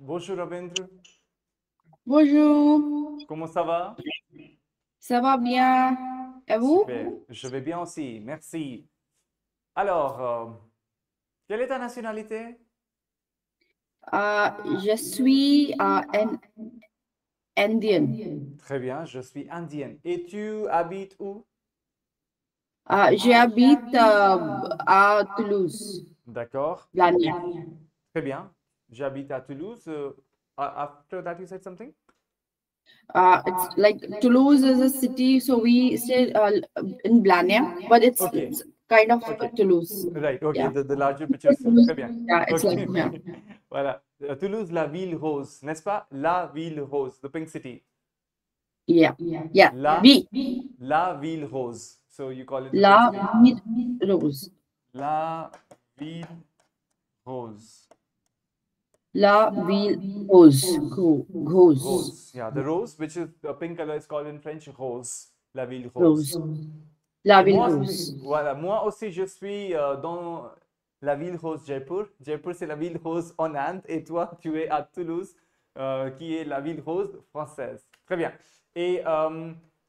Bonjour Ravindra, Bonjour, comment ça va? ça va bien? Et Super, vous? je vais bien aussi, merci. Alors, quelle est ta nationalité? Euh, je suis un Indien. Très bien, je suis indienne. Et tu habites où? J'habite à Toulouse, D'accord. Et Blagnac. très bien, j'habite à Toulouse. After that, you said something? It's like Toulouse is a city, so we stay in Blagnac, but Ok, it's kind of ok. Toulouse. Right, ok, Yeah. the larger picture, Toulouse, très bien. yeah, it's Ok, like yeah, voilà. Toulouse, la ville rose, n'est-ce pas? La ville rose, the pink city. yeah, yeah. La, V, la ville rose. So you call it the pink La city? Rose, La ville rose. La Ville Rose, Rose, Rose. Yeah, the rose, which is the pink color, is called in French rose. La ville rose. Rose, La Et Ville moi, Rose. voilà, moi aussi, je suis dans la ville rose Jaipur. Jaipur, c'est la ville rose en Inde. Et toi, tu es à Toulouse, qui est la ville rose française. Très bien. Et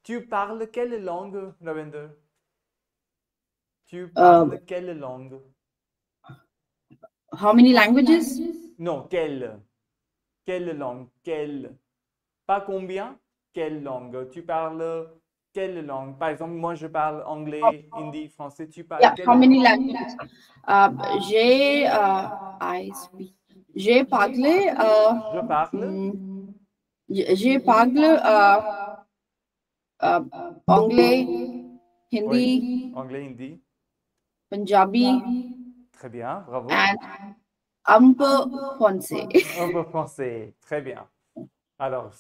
tu parles quelle langue, Ravender? Tu Uh, parles quelle langue? how many languages? Non, quelle? Quelle langue? Quelle? Pas combien? Quelle langue? Tu parles quelle langue? Par exemple, moi, je parle anglais, hindi, français. Tu parles Yeah, how quelle? many languages? J'ai, I speak. J'ai parlé, Je parle, hmm, j'ai parlé uh, anglais, oui, Hindi, anglais, hindi. Punjabi, Très bien, bravo. and un peu français. Un peu français, très bien. Alors,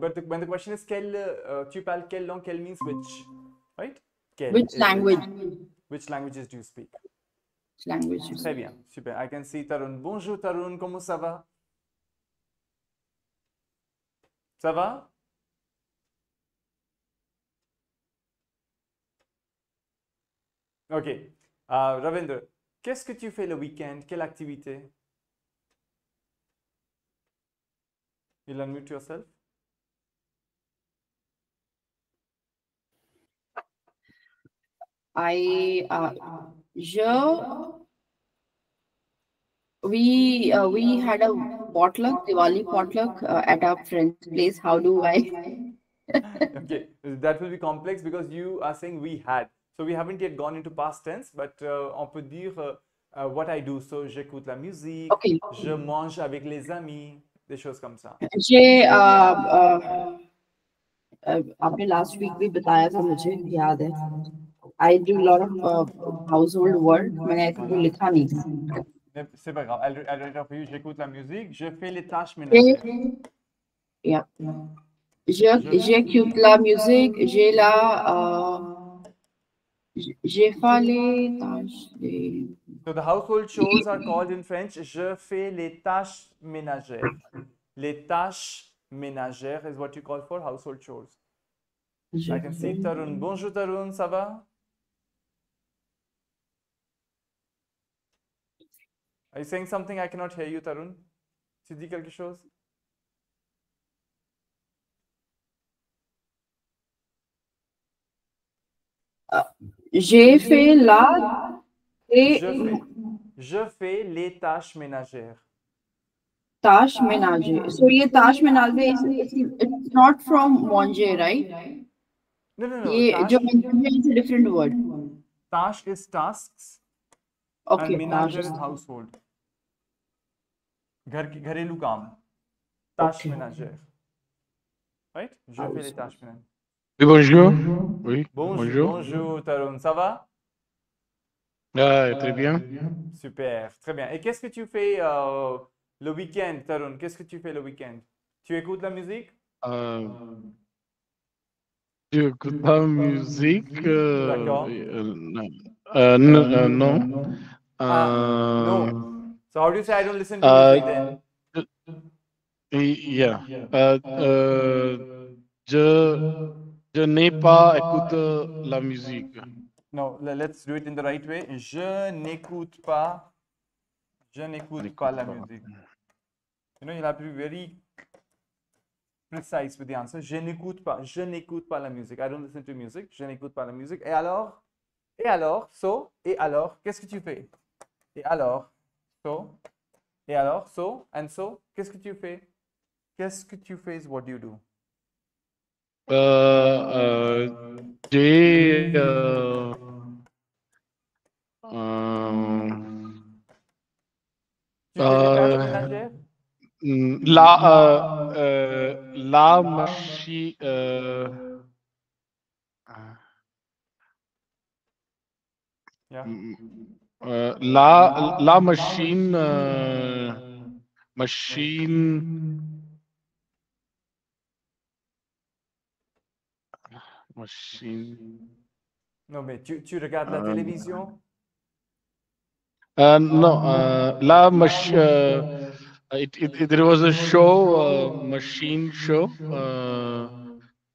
but when the question is quelle, tu parles quelle langue? Quelle means which, right? Quelle Which is which? language? Which languages do you speak? Which language you Très speak? bien, super. I can see Tarun. Bonjour Tarun, comment ça va? Ça va? Ok. Ravindra, qu'est-ce que tu fais le week-end? Quelle activité? You'll unmute yourself. I, je, we had a potluck, Diwali potluck at our friend's place. How do I? Okay, that will be complex because you are saying we had. So we haven't yet gone into past tense, but on peut dire what I do. So j'écoute la musique, Okay. je mange avec les amis, des choses comme ça. j'ai आपने last week भी बताया था मुझे याद है I do lot of house hold work मैंने I think वो Voilà. लिखा नहीं था Mais c'est pas grave. Elle read it for you. J'écoute la musique, je fais les tâches ménagères. j'ai या Je... j'ai écoute la musique j'ai la j'ai fait les tâches So the household chores are called in French, je fais les tâches ménagères. Les tâches ménagères is what you call for household chores. je I can see fais Tarun. Bonjour Tarun, ça va? Are you saying something? I cannot hear you, Tarun. Tu dis quelque chose? j'ai fait la et Je fais. Je fais les tâches ménagères. ताश मेनाजे so ये ताश मेनाजे it's not from Monje right No, no, no. ये जो Tash, mentioned है it's a different word tash is tasks and okay ताश menager is is household. घर की घरेलू काम. Tâches okay ménagères. Right? Je fais les house tâches ménagères. Oui, bonjour. Oui, Bonjour, bonjour. bonjour Tarun, ça va? Très bien. Super, très bien. Et qu'est-ce que tu fais le week-end, Tarun? Qu'est-ce que tu fais le week-end? Tu écoutes la musique? Euh, J'écoute la musique. D'accord. Non. Non. Ah, Euh, no. So how do you say I don't listen to euh, music then? yeah. Je, je n'ai pas écouté la musique. No, let's do it in the right way. Je n'écoute pas la N'écoute musique. pas. You know, you'll have to be very precise with the answer. Je n'écoute pas la musique. I don't listen to music. Je n'écoute pas la musique. Et alors, so, et alors, qu'est-ce que tu fais? Et alors, so, et alors, so, and so, qu'est-ce que tu fais? Qu'est-ce que tu fais is what do you do? J Tu fais les tâches ménagères? la machine Yeah. la machine Non, mais tu regardes la télévision? no la there was a show machine show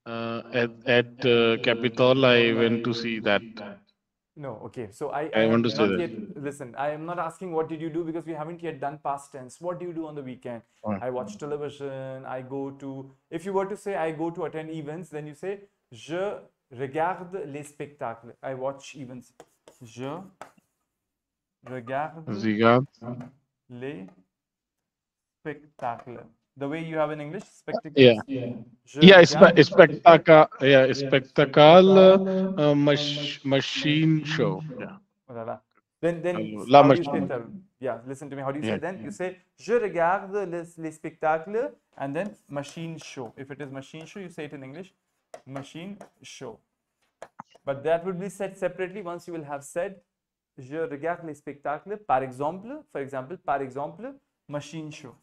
at Capitol. I went to see that. No, okay. So I I have want to say not that. yet, listen, I am not asking what did you do because we haven't yet done past tense. What do you do on the weekend? I watch television, I go to, if you were to say I go to attend events, then you say je regarde les spectacles. I watch events. Je regarde les spectacles. The way you have in English, spectacles. Yeah. Je Yeah, regarde- spectacle machine show. Yeah. Voilà. Then La how do you say machine. Tarun? Yeah, listen to me. How do you say Yeah. then? You say je regarde les spectacles and then machine show. If it is machine show, you say it in English, machine show. But that would be said separately once you will have said je regarde les spectacles. For example, machine show.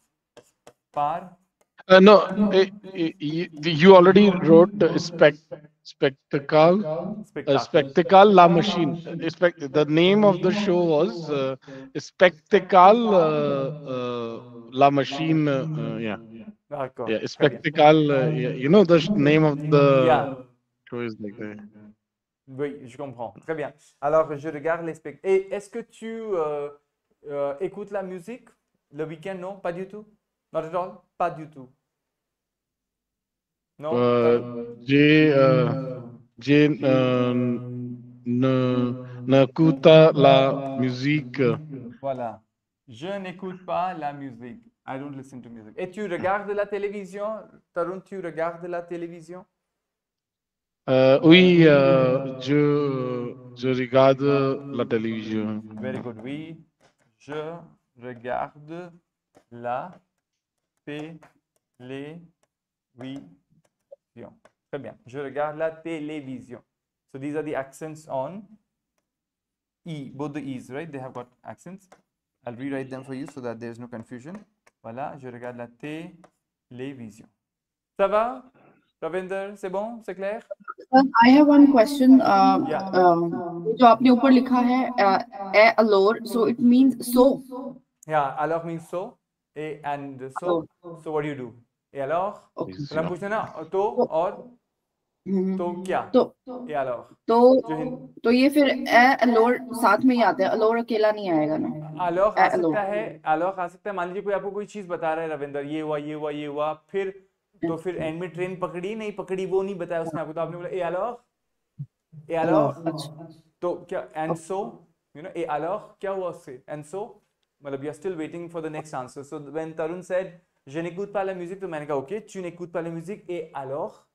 No, you already wrote spectacle. Spectacle La Machine. The name of the show was Spectacle La Machine. Yeah, D'accord. yeah, Très bien. Spectacle. Yeah, you know the name of the Yeah. show is like that. Oui, je comprends. Très bien. Alors, je regarde les spectacles. Et est-ce que tu écoutes la musique le week-end? Non, pas du tout. Not at all? Pas du tout. Non? J n'écoute la musique. Voilà. Je n'écoute pas la musique. I don't listen to music. Et tu regardes la télévision? Tarun, tu regardes la télévision? Oui, je regarde la télévision. Very good. Oui, je regarde la télévision. Très bien. Je regarde la télévision. So these are the accents on E, both the E's, right? They have got accents. I'll rewrite them for you so that there's no confusion. Voilà, je regarde la télévision. Ça va? Ravinder, c'est bon? C'est clair? I have one question. Yeah. जो आपने ऊपर लिखा है alors, so it means so. Yeah, alors means so. Et and so. So what do you do? Et alors? Okay. तो हम पूछते हैं ना तो और तो क्या? तो et alors? तो ये फिर alors साथ में ही आता है, alors अकेला नहीं आएगा ना? alors आ सकता है, alors आ सकता है। मान लीजिए कोई आपको कोई चीज बता रहा है रविंदर, ये हुआ ये हुआ ये हुआ, फिर तो फिर एंड में ट्रेन पकड़ी नहीं पकड़ी वो नहीं बताया उसने आपको, तो आपने बोला et alors तो क्या and so you know et alors क्या हुआ उससे and so मतलब you are still waiting for the next answer. So when Tarun said je n'écoute pas la musique, तो मैंने कहा okay, tu n'écoutes pas la musique et alors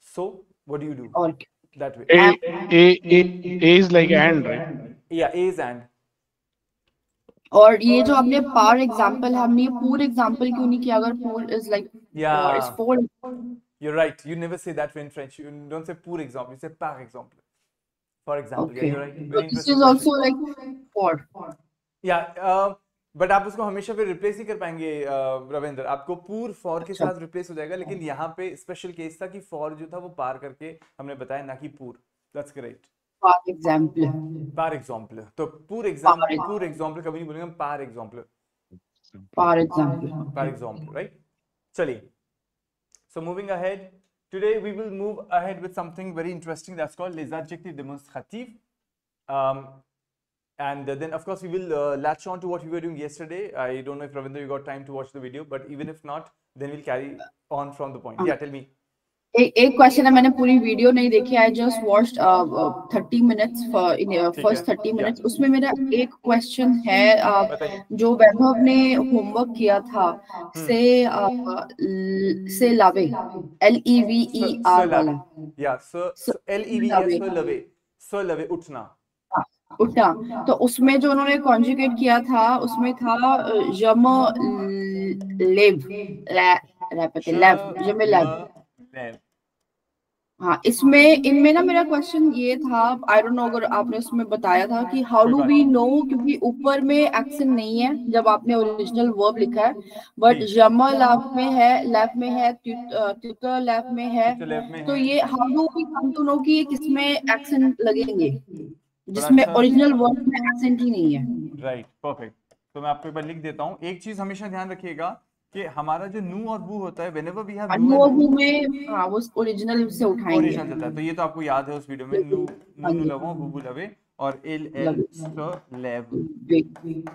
so what do you do? That way. A is like and, right? Yeah, A is and. और ये जो आपने par example है, हमने ये पूरे example क्यों नहीं किया? अगर pour is like yeah, is for. You're right. You never say that way in French. You don't say pour exemple. You say par exemple. For example. Okay. Yeah, you're right. So this is also like for. Yeah. But आप उसको हमेशा फिर replace नहीं कर पाएंगे रविंद्र, आपको पूर for के साथ रिप्लेस हो जाएगा, लेकिन यहाँ पे स्पेशल केस था कि फॉर जो था वो पार करके हमने बताया, ना कि पूर. That's correct. Par exemple. पार एग्जाम्पल. तो पूर एग्जाम्पल कभी नहीं बोलेंगे हम, पार एग्जाम्पल. Par example. Right? चलिए. So moving ahead, today we will move ahead with something very interesting that's called les adjectifs démonstratifs. And then, of course, we will latch on to what we were doing yesterday. I don't know if Ravinder, you got time to watch the video, but even if not, then we'll carry on from the point. Yeah, tell me. एक question है, मैंने पूरी video नहीं देखी, I just watched 30 minutes first 30 minutes. उसमें मेरा एक question है, जो वैभव ने होमवर्क किया था, से लावे, LEVER वाला, या LEVE, सो लवे, उठना, उठना। तो उसमें जो उन्होंने कॉन्जुगेट किया था, उसमें था जम लेव, जम लेव। हाँ, इसमें इनमें ना मेरा क्वेश्चन ये था, आई डोंट नो अगर आपने उसमें बताया था कि हाउ डू वी नो, क्योंकि ऊपर में एक्सेंट नहीं है जब आपने ओरिजिनल वर्ब लिखा है, बट जमा लेफ्ट में है, लेफ्ट में है, ट्यूटर लेफ्ट में है, तो ये how do we come to know कि ये किसमें एक्सेंट लगेंगे जिसमें ओरिजिनल वर्ब में एक्सेंट ही नहीं है? Right, perfect. तो मैं आपको एक बार लिख देता हूँ। एक चीज हमेशा ध्यान रखिएगा कि हमारा जो नू और वू होता है, whenever we have नू और वू में हाँ, वो ओरिजिनल से उठाएंगे, ओरिजिनल चलता है। तो ये तो आपको याद है उस वीडियो में, नू नू लवो, वू वू लवे, और एल एल लेव,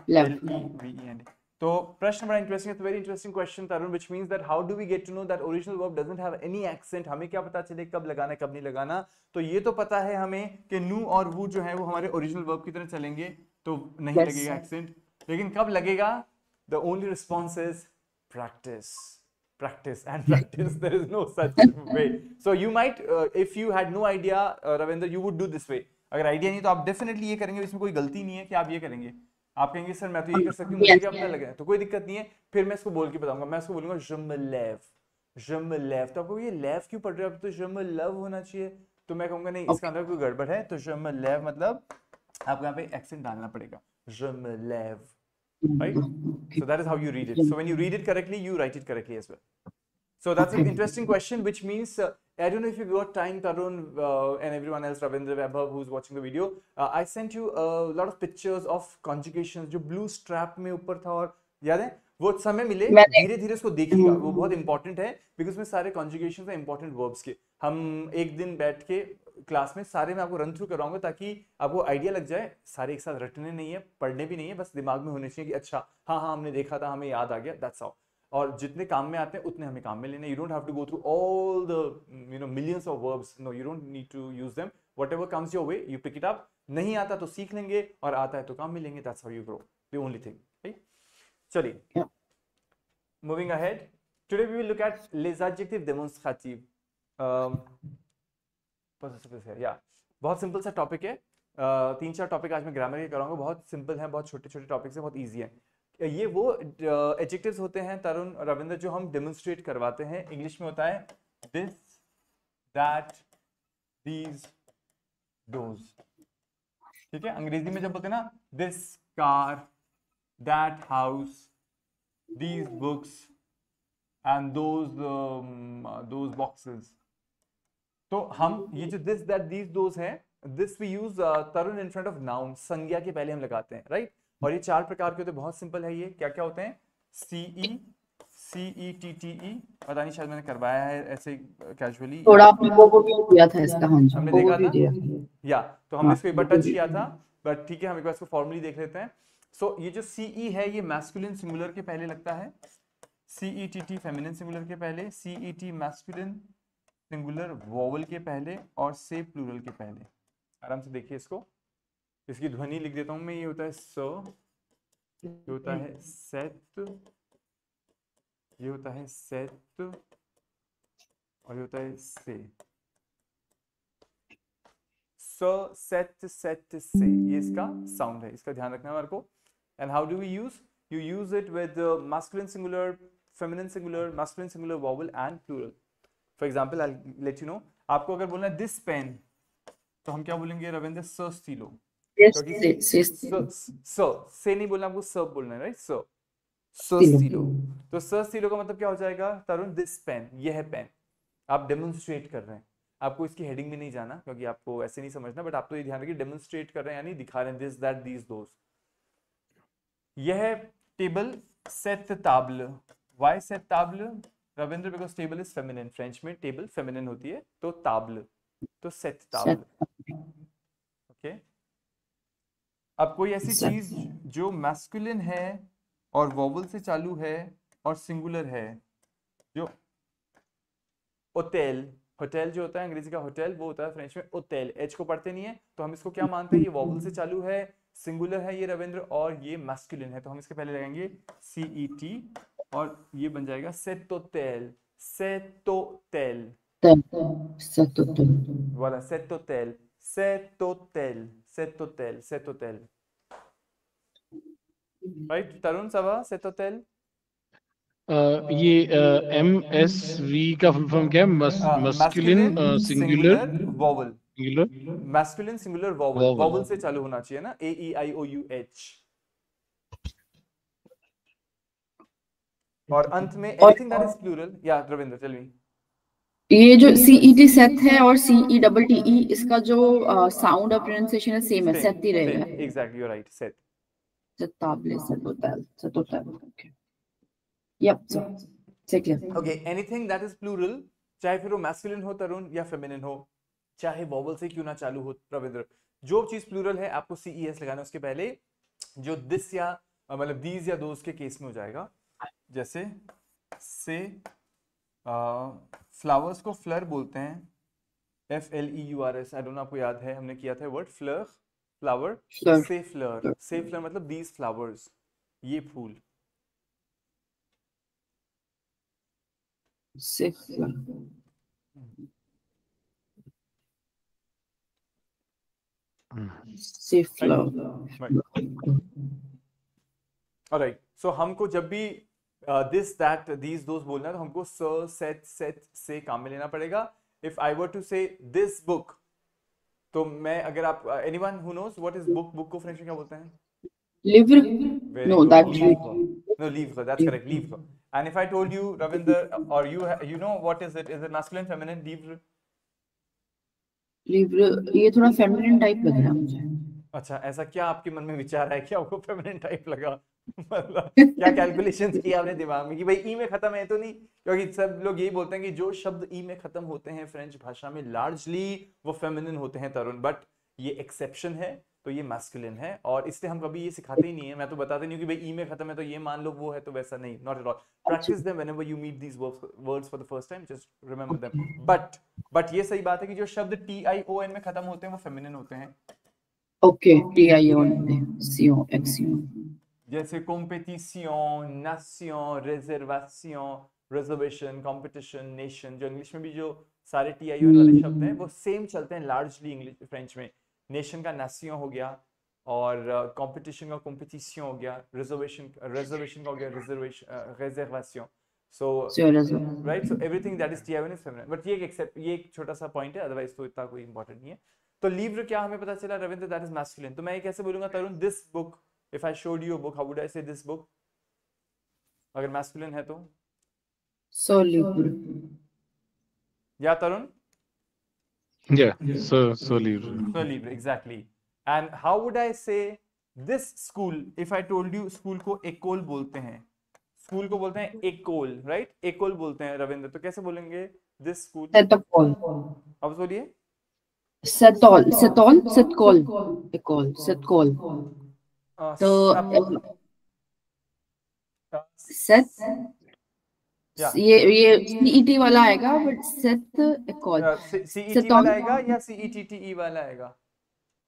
LEVEN। तो प्रश्न बड़ा इंटरेस्टिंग है, very interesting question Tarun, which means that how do we get to know that original verb doesn't have any accent. हमें क्या पता चले कब लगाना है कब नहीं लगाना? तो ये तो पता है हमें कि नू और वू जो है वो हमारे ओरिजिनल वर्ब की तरह चलेंगे, तो नहीं लगेगा एक्सेंट। लेकिन कब लगेगा? The only response is practice, practice and practice. There is no such way. So you might, if you had no idea, Ravinder, you would do this way. अगर आइडिया नहीं तो आप डेफिनेटली ये करेंगे, इसमें कोई गलती नहीं है कि आप ये करेंगे। आप कहेंगे सर मैं तो ये कर सकती हूँ, मुझे क्या पता लगे, तो कोई दिक्कत नहीं है। फिर मैं इसको बोल के बताऊंगा, मैं इसको बोलूंगा je me lève, je me lève। तो आपको ये लेव क्यों पढ़ रहे हो, अब तो je me love होना चाहिए। तो मैं कहूंगा नहीं, इसका अंदर कोई गड़बड़ है, तो je me lève मतलब आपको यहाँ पे एक्सेंट डालना पड़ेगा, je me lève, right? So that is how you read it. So when you read it correctly, you write it correctly as well. So that's an interesting question, which means I don't know if you got time, Tarun, and everyone else, Ravindra, Vaibhav, who's watching the video. I sent you a lot of pictures of conjugations जो blue strap में ऊपर था, और याद है वो समय मिले धीरे धीरे उसको देखिएगा, वो बहुत इंपॉर्टेंट है, बिकॉज उसमें सारे कॉन्जुगेशन है इंपॉर्टेंट वर्ब्स के। हम एक दिन बैठ के क्लास में सारे मैं आपको रन थ्रू कराऊंगा, ताकि आपको आइडिया लग जाए। सारे एक साथ रटने नहीं है, पढ़ने भी नहीं है, बस दिमाग में होने चाहिए कि अच्छा हाँ हाँ हमने देखा था, हमें याद आ गया, दैट्स ऑल। और जितने काम में आते हैं उतने हमें काम में लेने। You don't have to go through all the millions of verbs, no, you don't need to use them. Whatever comes your way you pick it up. नहीं आता तो सीख लेंगे, और आता है तो काम में लेंगे, that's how you grow, the only thing, right? चलिए, moving ahead, today we will look at les adjectifs démonstratifs. बहुत सिंपल सा टॉपिक है। 3-4 टॉपिक आज मैं ग्रामर के कराऊंगा, बहुत सिंपल है, बहुत छोटे छोटे टॉपिक्स हैं, बहुत इजी है। ये वो एडजेक्टिव्स होते हैं तरुण और रविंद्र जो हम डेमोन्स्ट्रेट करवाते हैं। इंग्लिश में होता है दिस, दैट, दीज, दोज, ठीक है? अंग्रेजी में जब बोलते हैं ना, this car, that house, these books and those boxes, तो हम ये जो this that these those है, this we use Tarun in front of noun, संज्ञा के पहले हम लगाते हैं, राइट? और ये 4 प्रकार के होते हैं, बहुत सिंपल है। ये क्या क्या होते हैं? CE, CETTE, पता नहीं शायद मैंने करवाया है ऐसे कैजुअली, थोड़ा आपने वो भी दिया था इसका, हाँ जी, हमने देखा था या, तो हमने इसको एक बार टच किया था, बट ठीक है हम एक बार इसको फॉर्मली देख लेते हैं। सो ये जो CE है ये मैस्कुलिन सिंगुलर के पहले लगता है, CETT फेमिनिन सिंगुलर के पहले, CET मैस्कुलिन सिंगुलर वोवल के पहले, और से प्लूरल के पहले। आराम से देखिए इसको, इसकी ध्वनि लिख देता हूं मैं। ये होता है स, ये होता है सेत, ये होता है सेत, और ये होता है से। स, सेत, सेत, से, ये इसका साउंड है, इसका ध्यान रखना है हमारे को। And how do we use? You use it with masculine singular, feminine singular, masculine singular vowel and plural. For example, I'll let you know. आपको अगर बोलना है this pen, तो हम क्या बोलेंगे रविंद्र? स स्टीलो। से नहीं बोलना, आपको स बोलना है, राइट? स स्टीलो। तो स स्टीलो का मतलब क्या हो जाएगा तरुण? दिस पेन, यह पेन। आप डेमोन्स्ट्रेट कर रहे हैं, आपको इसकी हेडिंग में नहीं जाना क्योंकि आपको ऐसे नहीं समझना, बट आप तो ये ध्यान रखिए डेमोन्स्ट्रेट कर रहे हैं, यानी दिखा रहे हैं दिस, दैट, दीज, दोज। यह टेबल सेट ताबल, वाई सेट ताबल Ravindra? Because table is feminine, French में टेबल फेमिनिन होती है, तो ताबल, तो सेट ताबल, ओके? अब कोई ऐसी चीज जो मैस्कुलिन है और वोवल से चालू है और सिंगुलर है, जो होटल, होटल जो होता है अंग्रेजी का होटल, वो होता है फ्रेंच में होटल, एच को पढ़ते नहीं है, तो हम इसको क्या मानते हैं, ये वोवल से चालू है, सिंगुलर है ये रविंद्र, और ये मैस्कुलिन है, तो हम इसके पहले लगाएंगे CET और ये बन जाएगा सेटोटेल, सेटोटेल, voilà, सेटोटेल, सेटोटेल, सेटोटेल, सेटोटेल, राइट तरुण सभा, सेटोटेल। ये MSV का फुल फॉर्म क्या है? Masculine singular vowel, singular masculine singular vowel, vowel. Vowel से चालू होना चाहिए ना, AEIOUH, और अंत में एनीथिंग दैट इज प्लूरल, या रविंद्र टेल मी। ये जो CET सेट है और CETTE इसका जो साउंड और प्रोनाउंसिएशन है सेम है, सेट ही रहेगा। एग्जैक्टली, यू आर राइट, सेट, सेटाब्ले, सेटोटेल, सेटोटेल, ओके, यप, ठीक है। Okay, anything that is plural, चाहे फिर वो मैस्कुलिन हो तरुण या फेमिनिन हो, चाहे वोवल से क्यों ना चालू हो रविंद्र, जो चीज प्लूरल है आपको CES लगाना, उसके पहले जो दिस या मतलब दीज या दोज के केस में हो जाएगा, जैसे से फ्लावर्स को फ्लर बोलते हैं, FLEURS, आई डोंट नो आपको याद है, हमने किया था वर्ड फ्लर, फ्लावर, से फ्लर, से फ्लर मतलब दीज फ्लावर्स, ये फूल, से ऑलराइट, सो हमको जब भी दिस दैट दीज दोस बोलना है तो हमको सेट सेट से काम में लेना पड़ेगा। If I were to say this book, तो मैं अगर आप anyone who knows what is book, book को फ्रेंच में क्या बोलते हैं? लिवर, Very no good. That Livre. No, livre. That's correct. Livre. And if I told you, Ravinder, or you know what is it? Is it masculine, feminine? Livre. Liver, ये थोड़ा feminine type लग रहा है मुझे। अच्छा, ऐसा क्या आपके मन में विचार है कि आपको फेमिनिन टाइप लगा? मतलब क्या कैलकुलेशंस किया आपने दिमाग में कि भाई ई में खत्म है तो नहीं? क्योंकि सब लोग यही बोलते हैं कि जो शब्द ई में खत्म होते हैं फ्रेंच भाषा में लार्जली वो फेमिनिन होते हैं तरुण, बट ये एक्सेप्शन है, तो ये मैस्कुलिन है, और इसलिए हम कभी ये सिखाते ही नहीं है। मैं तो बताते नहीं हूँ कि भाई ई में खत्म है तो ये मान लो वो है, तो वैसा नहीं, not at all. Practice them whenever you meet these words for the first time, just remember them. But ये सही बात है कि जो शब्द TION में खत्म होते हैं वो फेमिनिन होते हैं। ओके, TION, CON, XCON, जैसे कॉम्पिटिशन, नाशन, रिजर्वेशन, रिजर्वेशन, कंपटीशन, नेशन, जो इंग्लिश में भी जो सारे TION वाले शब्द हैं वो सेम चलते हैं लार्जली इंग्लिश फ्रेंच में। नेशन का नासियों हो गया, और कंपटीशन का कॉम्पिटिशन हो गया, रिजर्वेशन का हो गया reservation, so right, so everything that is TION is feminine. But ये एक छोटा सा पॉइंट है, अदरवाइज तो इतना कोई इंपॉर्टेंट नहीं है। तो लीवर क्या हमें पता चला रविंद्र, दैट इज मैस्कुलिन। तो मैं ये कैसे बोलूंगा Tarun, this book, if I showed you a book, how would I say this book, अगर मैस्कुलिन है तो? सो लिवर, या तरुण? Yeah, so livre. So livre, exactly. And how would I say this school if I told you school को école बोलते हैं, school को बोलते हैं école, right? école बोलते हैं रविंद्र, तो कैसे बोलेंगे this school? सेटोल, अब बोलिए। सेटोल, सेटोल, सेटकोल, एकोल, सेटकोल, तो सेट, ये CET वाला आएगा, बट सेट एकोल, CET वाला आएगा या CETTE वाला आएगा?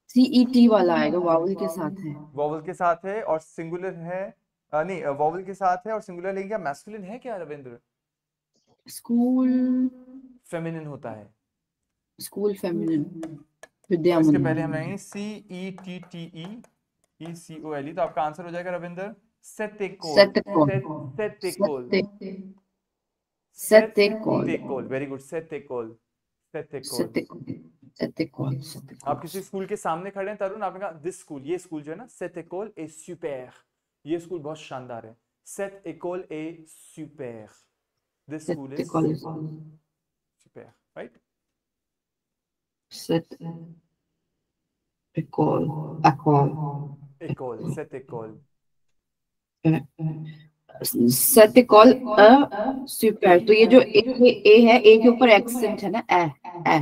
CET वाला आएगा, वावल के साथ है, वावल के साथ है और सिंगुलर है, नहीं वावल के साथ है और सिंगुलर लेंगे। क्या मैस्कुलिन है क्या रविंद्र? स्कूल फेमिनिन होता है, स्कूल फेमिनिन, तो इसके पहले हम लेंगे CETTE, ECOLE, तो आपका आंसर हो जाएगा रविंद्र सेटेकोल, सेटेकोल, सेटेकोल, वेरी गुड, सेटेकोल, सेटेकोल, सेटेकोल। आप किसी स्कूल के सामने खड़े हैं तरुण, आपने कहा दिस स्कूल, ये स्कूल जो है ना, सेटेकोल ए सुपर, ये स्कूल बहुत शानदार है, सेटेकोल ए सुपर, this school is super, right? सेटेकोल, एकोल, सेटेकोल, सेटेकोल सुपर। तो ये जो ए है, ए के ऊपर एक्सेंट है ना, ए,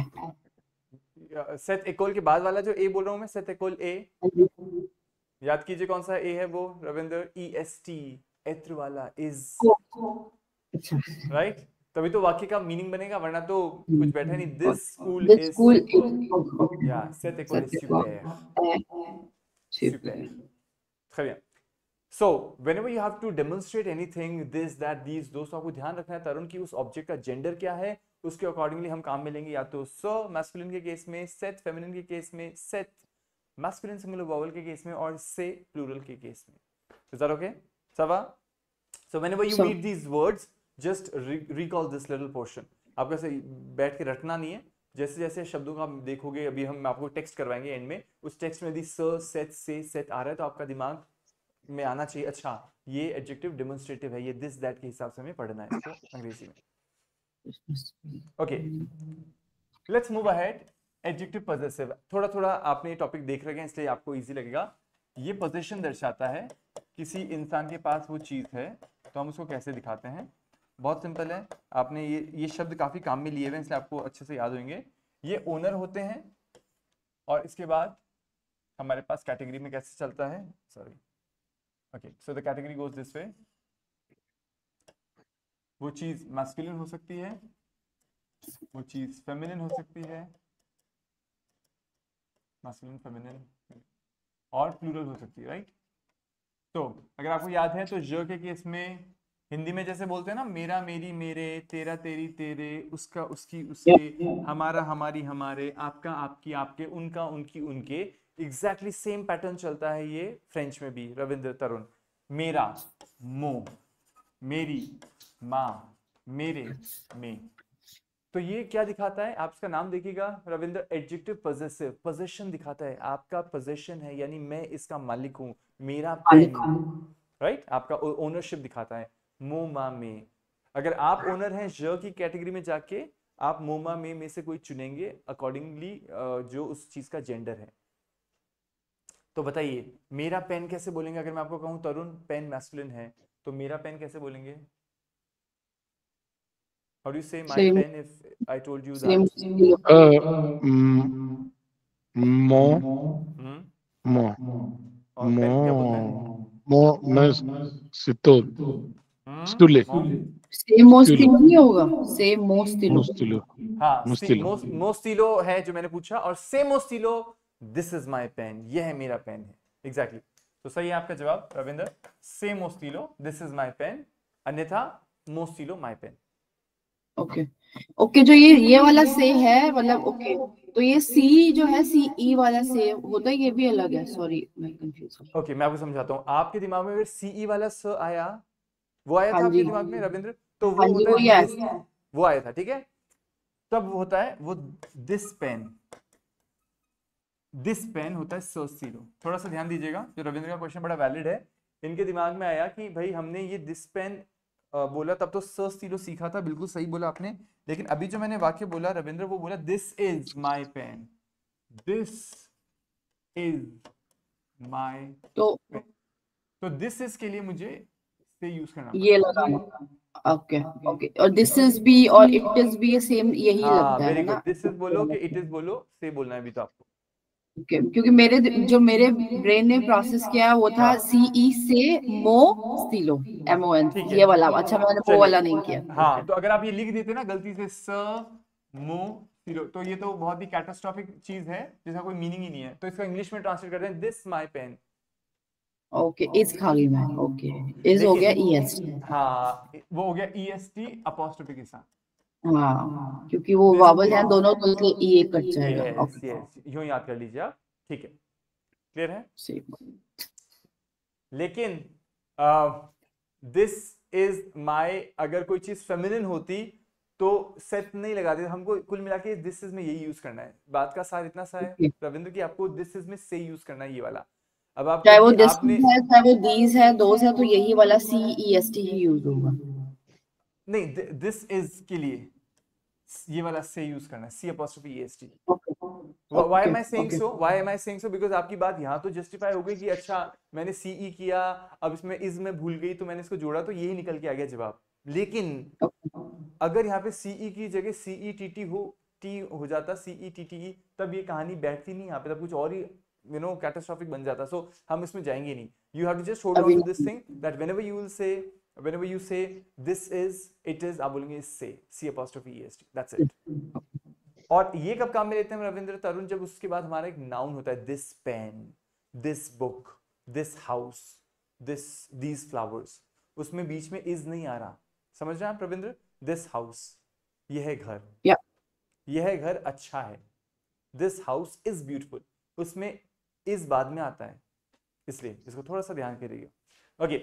सेट एकोल के बाद वाला जो ए बोल रहा हूं मैं, सेट एकोल ए, याद कीजिए कौन सा ए है वो रविंद्र, EST, एत्र वाला, इज, अच्छा, राइट। तभी तो वाक्य का मीनिंग बनेगा, वरना तो कुछ बैठा नहीं। This school this is school super, या c'est école est super, super, très bien। So whenever you have to demonstrate anything, this that these, दोस्तों आपको ध्यान रखना है तरुण की उस ऑब्जेक्ट का जेंडर क्या है, उसके अकॉर्डिंगली हम काम में लेंगे, या तो स मैस्कुलिन के केस में, सेट फेमिनिन के केस में, सेट मैस्कुलिन सिंगुलर वावल के केस में, और से प्लूरल के केस में। Is that okay? Sava? So whenever you meet these words, just recall this little portion। आपको ऐसे बैठ के रटना नहीं है, जैसे जैसे शब्दों का आप देखोगे, अभी हम आपको टेक्स्ट करवाएंगे एंड में, उस टेक्स्ट में यदि स, सेट, से, सेट आ रहा है तो आपका दिमाग में आना चाहिए, अच्छा ये एडजेक्टिव डेमोन्स्ट्रेटिव है, ये दिस दैट के हिसाब से हमें पढ़ना है इसको अंग्रेजी में। Okay, let's move ahead. Adjective possessive, थोड़ा थोड़ा आपने ये टॉपिक देख रखे हैं इसलिए आपको इजी लगेगा। ये पोजीशन दर्शाता है किसी इंसान के पास वो चीज है, तो हम उसको कैसे दिखाते हैं। बहुत सिंपल है, आपने ये शब्द काफी काम में लिए हुए हैं इसलिए आपको अच्छे से याद होंगे। ये ओनर होते हैं, और इसके बाद हमारे पास कैटेगरी में कैसे चलता है, sorry, okay, so the category goes this way. वो चीज मैस्कुलिन हो सकती है, वो चीज फेमिनिन हो सकती है, मैस्कुलिन, फेमिनिन, और प्लूरल हो सकती है, राइट। तो अगर आपको याद है तो ज के केस में हिंदी में जैसे बोलते हैं ना, मेरा, मेरी, मेरे, तेरा, तेरी, तेरे, उसका, उसकी, उसके, हमारा, हमारी, हमारे, आपका, आपकी, आपके, उनका, उनकी, उनके, एग्जैक्टली सेम पैटर्न चलता है ये फ्रेंच में भी रविंद्र, तरुण। मेरा, मो, मेरी, माँ, मेरे, में। तो ये क्या दिखाता है, आप इसका नाम देखिएगा रविंद्र, एडजेक्टिव पॉजेसिव, पोजीशन दिखाता है, आपका पोजीशन है, यानी मैं इसका मालिक हूं, मेरा पेन, राइट, आपका ओनरशिप दिखाता है। मोमा में, अगर आप ओनर हैं ज की कैटेगरी में जाके आप मोमा में से कोई चुनेंगे अकॉर्डिंगली जो उस चीज का जेंडर है। तो बताइए मेरा पेन कैसे बोलेंगे, अगर मैं आपको कहूं तरुण पेन मैस्कुलिन है, तो मेरा पेन कैसे बोलेंगे? How do you say my pen if I told you that? मो, मो, और पेन क्या बोलते हैं? मो, मैं सितो, स्टूले, सेम मोस्टिलो नहीं होगा, सेम मोस्टिलो, मुस्तिलो, हाँ, मुस्तिलो, मोस्टिलो है जो मैंने पूछा, और से मोस्टिलो, दिस इज माय पेन, यह है मेरा पेन है, एग्जैक्टली। तो सही है आपका जवाब रविंदर, से मोस्टिलो, दिस इज माय पेन, अन्यथा मोस्टिलो माय पेन। ओके ओके, जो ये वाला से है, मतलब ओके, तो ये सी जो है, सी ई वाला से होता है, ये भी अलग है, सॉरी मैं कंफ्यूज हूं। ओके, मैं आपको समझाता हूँ। आपके दिमाग में अगर सीई वाला स आया, वो आया था हाँ आपके जी, दिमाग में रविंद्र, तो हाँ वो जी, होता वो है ये दिस, वो आया था, ठीक है। तब होता है वो दिस पेन, दिस पेन होता है सोसीलो। थोड़ा सा ध्यान दीजिएगा, जो रविंद्र का क्वेश्चन बड़ा वैलिड है। इनके दिमाग में आया कि भाई हमने ये दिस पेन बोला, तब तो सोसीलो सीखा था, बिल्कुल सही बोला आपने। लेकिन अभी जो मैंने वाक्य बोला रविंद्र, वो बोला this is my pen, this is my pen. तो दिस इज के लिए मुझे से यूज करना ये लगाना, ओके ओके, और दिस इज भी और इट इज भी ये सेम यही लगता वेरी है गुड, ना। दिस इज बोलो कि इट इज बोलो, से बोलना है अभी तो आपको। क्योंकि मेरे ब्रेन ने प्रोसेस किया वो था सीई से मोस्टिलो, MON, ये वाला। अच्छा, मैंने वो वाला नहीं किया। हाँ, तो अगर आप ये लिख देते ना गलती से स मो सिलो, तो ये तो बहुत ही कैटास्ट्रोफिक चीज है जिसका कोई मीनिंग ही नहीं है। तो इसका इंग्लिश में ट्रांसलेट करते हैं दिस माय पेन। ओके, इज खा गई मैं, ओके, इज हो गया ES, हाँ, वो हो गया EST अपोस्ट्रोफी के साथ। हाँ, क्योंकि वो वावल है दोनों, तो इसलिए E कट जाएगा। यस यस, यूं याद कर लीजिए आप, ठीक है, क्लियर है। लेकिन दिस इज माय, अगर कोई चीज फेमिनिन होती तो सेट नहीं लगाते, हमको कुल मिला के दिस इज में यही यूज करना है। बात का सार इतना सा है रविंद्र की आपको दिस इज में से यूज करना है, ये वाला। अब आप चाहे वो दिस है, चाहे वो दीज है, दोज है, तो यही वाला CEST ही यूज होगा। नहीं, दिस इज के लिए ये वाला से यूज करना है, C apostrophe EST। Why am I saying so? Why am I saying so? Because आपकी बात यहाँ तो जस्टिफाई हो गई कि अच्छा मैंने CE किया, अब इसमें इज में भूल गई तो मैंने इसको जोड़ा, तो यही निकल के आ गया जवाब। लेकिन अगर यहाँ पे CE की जगह CETT हो जाता, CETTE, तब ये कहानी बैठती नहीं यहाँ पे, तब कुछ और ही कैटास्ट्रॉफिक बन जाता, सो हम इसमें जाएंगे नहीं. You have to just hold on to this thing that whenever you say this is, it is, आप बोलेंगे से, C''est, that's it. और ये कब काम में लेते हैं रविंद्र तरुण? जब उसके बाद हमारा एक नाउन होता है, this pen, this book, this house, these flowers, उसमें बीच में इज नहीं आ रहा. समझ रहे हैं आप रविंद्र? दिस हाउस, यह है घर, यह घर अच्छा है, दिस हाउस इज ब्यूटीफुल, उसमें इस बाद में आता है, इसलिए इसको थोड़ा सा ध्यान करिएगा. ओके,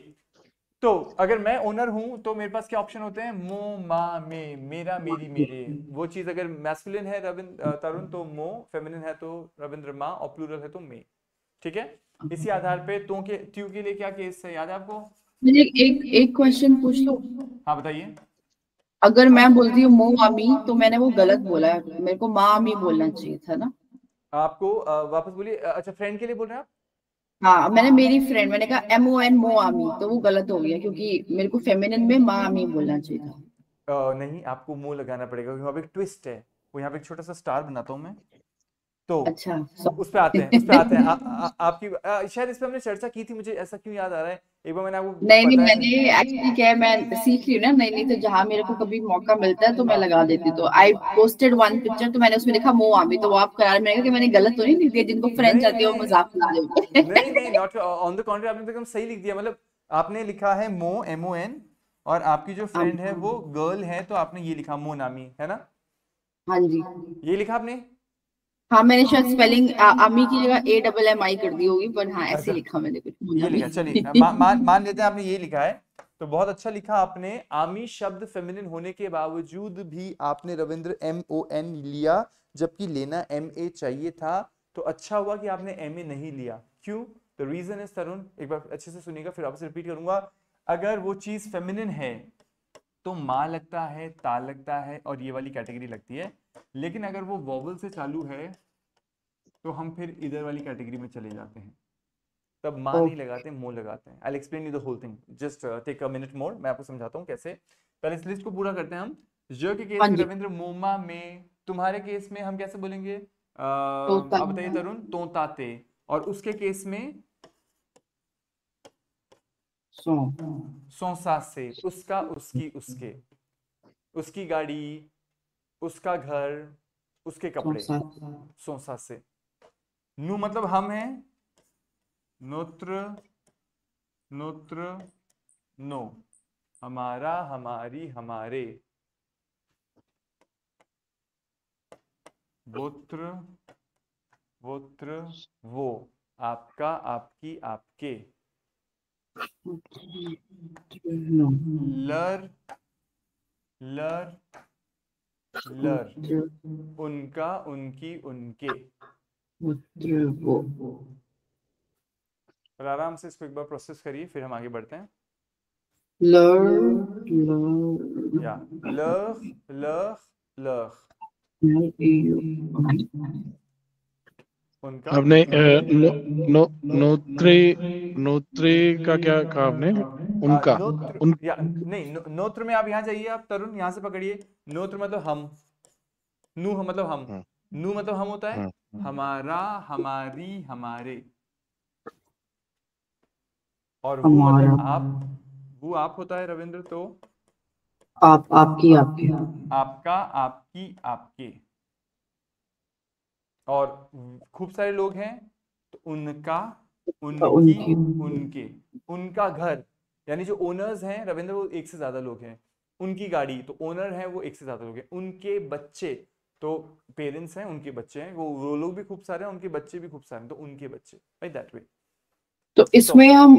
तो अगर मैं ओनर हूं तो मेरे पास क्या ऑप्शन होते हैं? मो, मा, मे, मेरा, मेरी, मेरे. वो चीज अगर मैस्कुलिन है रविंद्र तरुण तो मो, फेमिनिन है तो रविंद्र मा, और प्लूरल है तो मे. ठीक है, इसी आधार पे तो के त्यू के लिए क्या केस है, याद है आपको? मुझे एक क्वेश्चन पूछ लो. हाँ बताइए. अगर मैं बोलती हूँ मो आमी तो मैंने वो गलत बोला है, मेरे को माँ आमी बोलना चाहिए था ना. आपको वापस बोलिए. अच्छा, फ्रेंड के लिए बोल रहे हैं आप? हाँ, मैंने मेरी फ्रेंड, मैंने कहा MON मो आमी, तो वो गलत हो गया क्योंकि मेरे को फेमिनिन में माँ आमी बोलना चाहिए था. नहीं, आपको मो लगाना पड़ेगा क्योंकि वहाँ पे एक ट्विस्ट है. वो यहाँ पे एक छोटा सा स्टार बनाता हूँ मैं, तो अच्छा, उस पे आते हैं. आपकी शायद इस पे हमने चर्चा की थी, मुझे ऐसा क्यों याद आ रहा है. एक बार मैंने आपको नहीं, बताया मैंने एक्चुअली क्या है, मैं सीख रही हूँ ना, नहीं तो जहाँ मेरे को कभी मौका मिलता है तो मैं लगा देती. तो आई पोस्टेड वन पिक्चर, तो मैंने उसमें लिखा मो आमी, तो वो आप करार मैंने कहा कि मैंने गलत तो नहीं लिख दिया, जिनको फ्रेंड्स आती है वो मजाक बना रहे नहीं, नॉट ऑन द कॉन्ट्री, आपने तो एकदम सही लिख दिया. मतलब आपने लिखा है मो, MON, और आपकी जो फ्रेंड है वो गर्ल है, तो आपने ये लिखा मो नामी, है ना? हाँ जी, ये लिखा आपने? हाँ, मैंने शायद स्पेलिंग आमी की जगह AMMI कर दी होगी, पर हाँ ऐसे लिखा मैंने कुछ. ये लिखा, चलिए मान लेते हैं आपने ये लिखा है, तो बहुत अच्छा लिखा आपने. आमी शब्द फेमिनिन होने के बावजूद भी आपने रविंद्र MON लिया, जबकि लेना MA चाहिए था. तो अच्छा हुआ कि आपने MA नहीं लिया. क्यों? द रीजन इज तरुण, एक बार अच्छे से सुनिएगा, फिर आपसे रिपीट करूंगा. अगर वो चीज फेमिनिन है तो माँ लगता है, ता लगता है, और ये वाली कैटेगरी लगती है. लेकिन अगर वो वॉवल से चालू है तो हम फिर इधर वाली कैटेगरी में चले जाते हैं. तब माँ नहीं लगाते, मो लगाते हैं. I explain you the whole thing, just take a minute more. मैं आपको समझाता हूँ कैसे. पहले इस लिस्ट को पूरा करते हैं हम. ज के केस में रविंद्र मोमा में, तुम्हारे केस में हम कैसे बोलेंगे? अब बताइए तरुण. तोताते. और उसके केस में सौसा से, उसका, उसकी, उसके, उसकी गाड़ी, उसका घर, उसके कपड़े. सौसा से. नु मतलब हम हैं, नोत्र, नोत्र, नो, हमारा, हमारी, हमारे. वोत्र, वोत्र, वो, आपका, आपकी, आपके. लर, लर, लर, उनका, उनकी, उनके. और आराम से इसको एक बार प्रोसेस करिए, फिर हम आगे बढ़ते हैं. या लह, लह, लह, उनका. आपने नोत्रे का क्या कहा आपने? उनका, नोत्र, या नहीं, नोत्र में आप यहाँ जाइए, आप तरुण यहाँ से पकड़िए. नोत्र मतलब हम, नु मतलब हम, नु मतलब हम होता है, हमारा, हमारी, हमारे. और वो मतलब आप, वो आप होता है रविंद्र, तो आप, आपकी, आपके, आपका, आपकी, आपके. और खूब सारे लोग हैं तो उनका, उनकी, उनके. उनका घर, यानी जो ओनर्स हैं रविंद्र वो एक से ज्यादा लोग हैं. उनकी गाड़ी, तो ओनर है वो एक से ज्यादा लोग हैं. उनके बच्चे, तो पेरेंट्स हैं, उनके बच्चे हैं, वो लोग भी खूब सारे हैं, उनके बच्चे भी खूब सारे हैं, तो उनके बच्चे, लाइक दैट वे. तो इसमें हम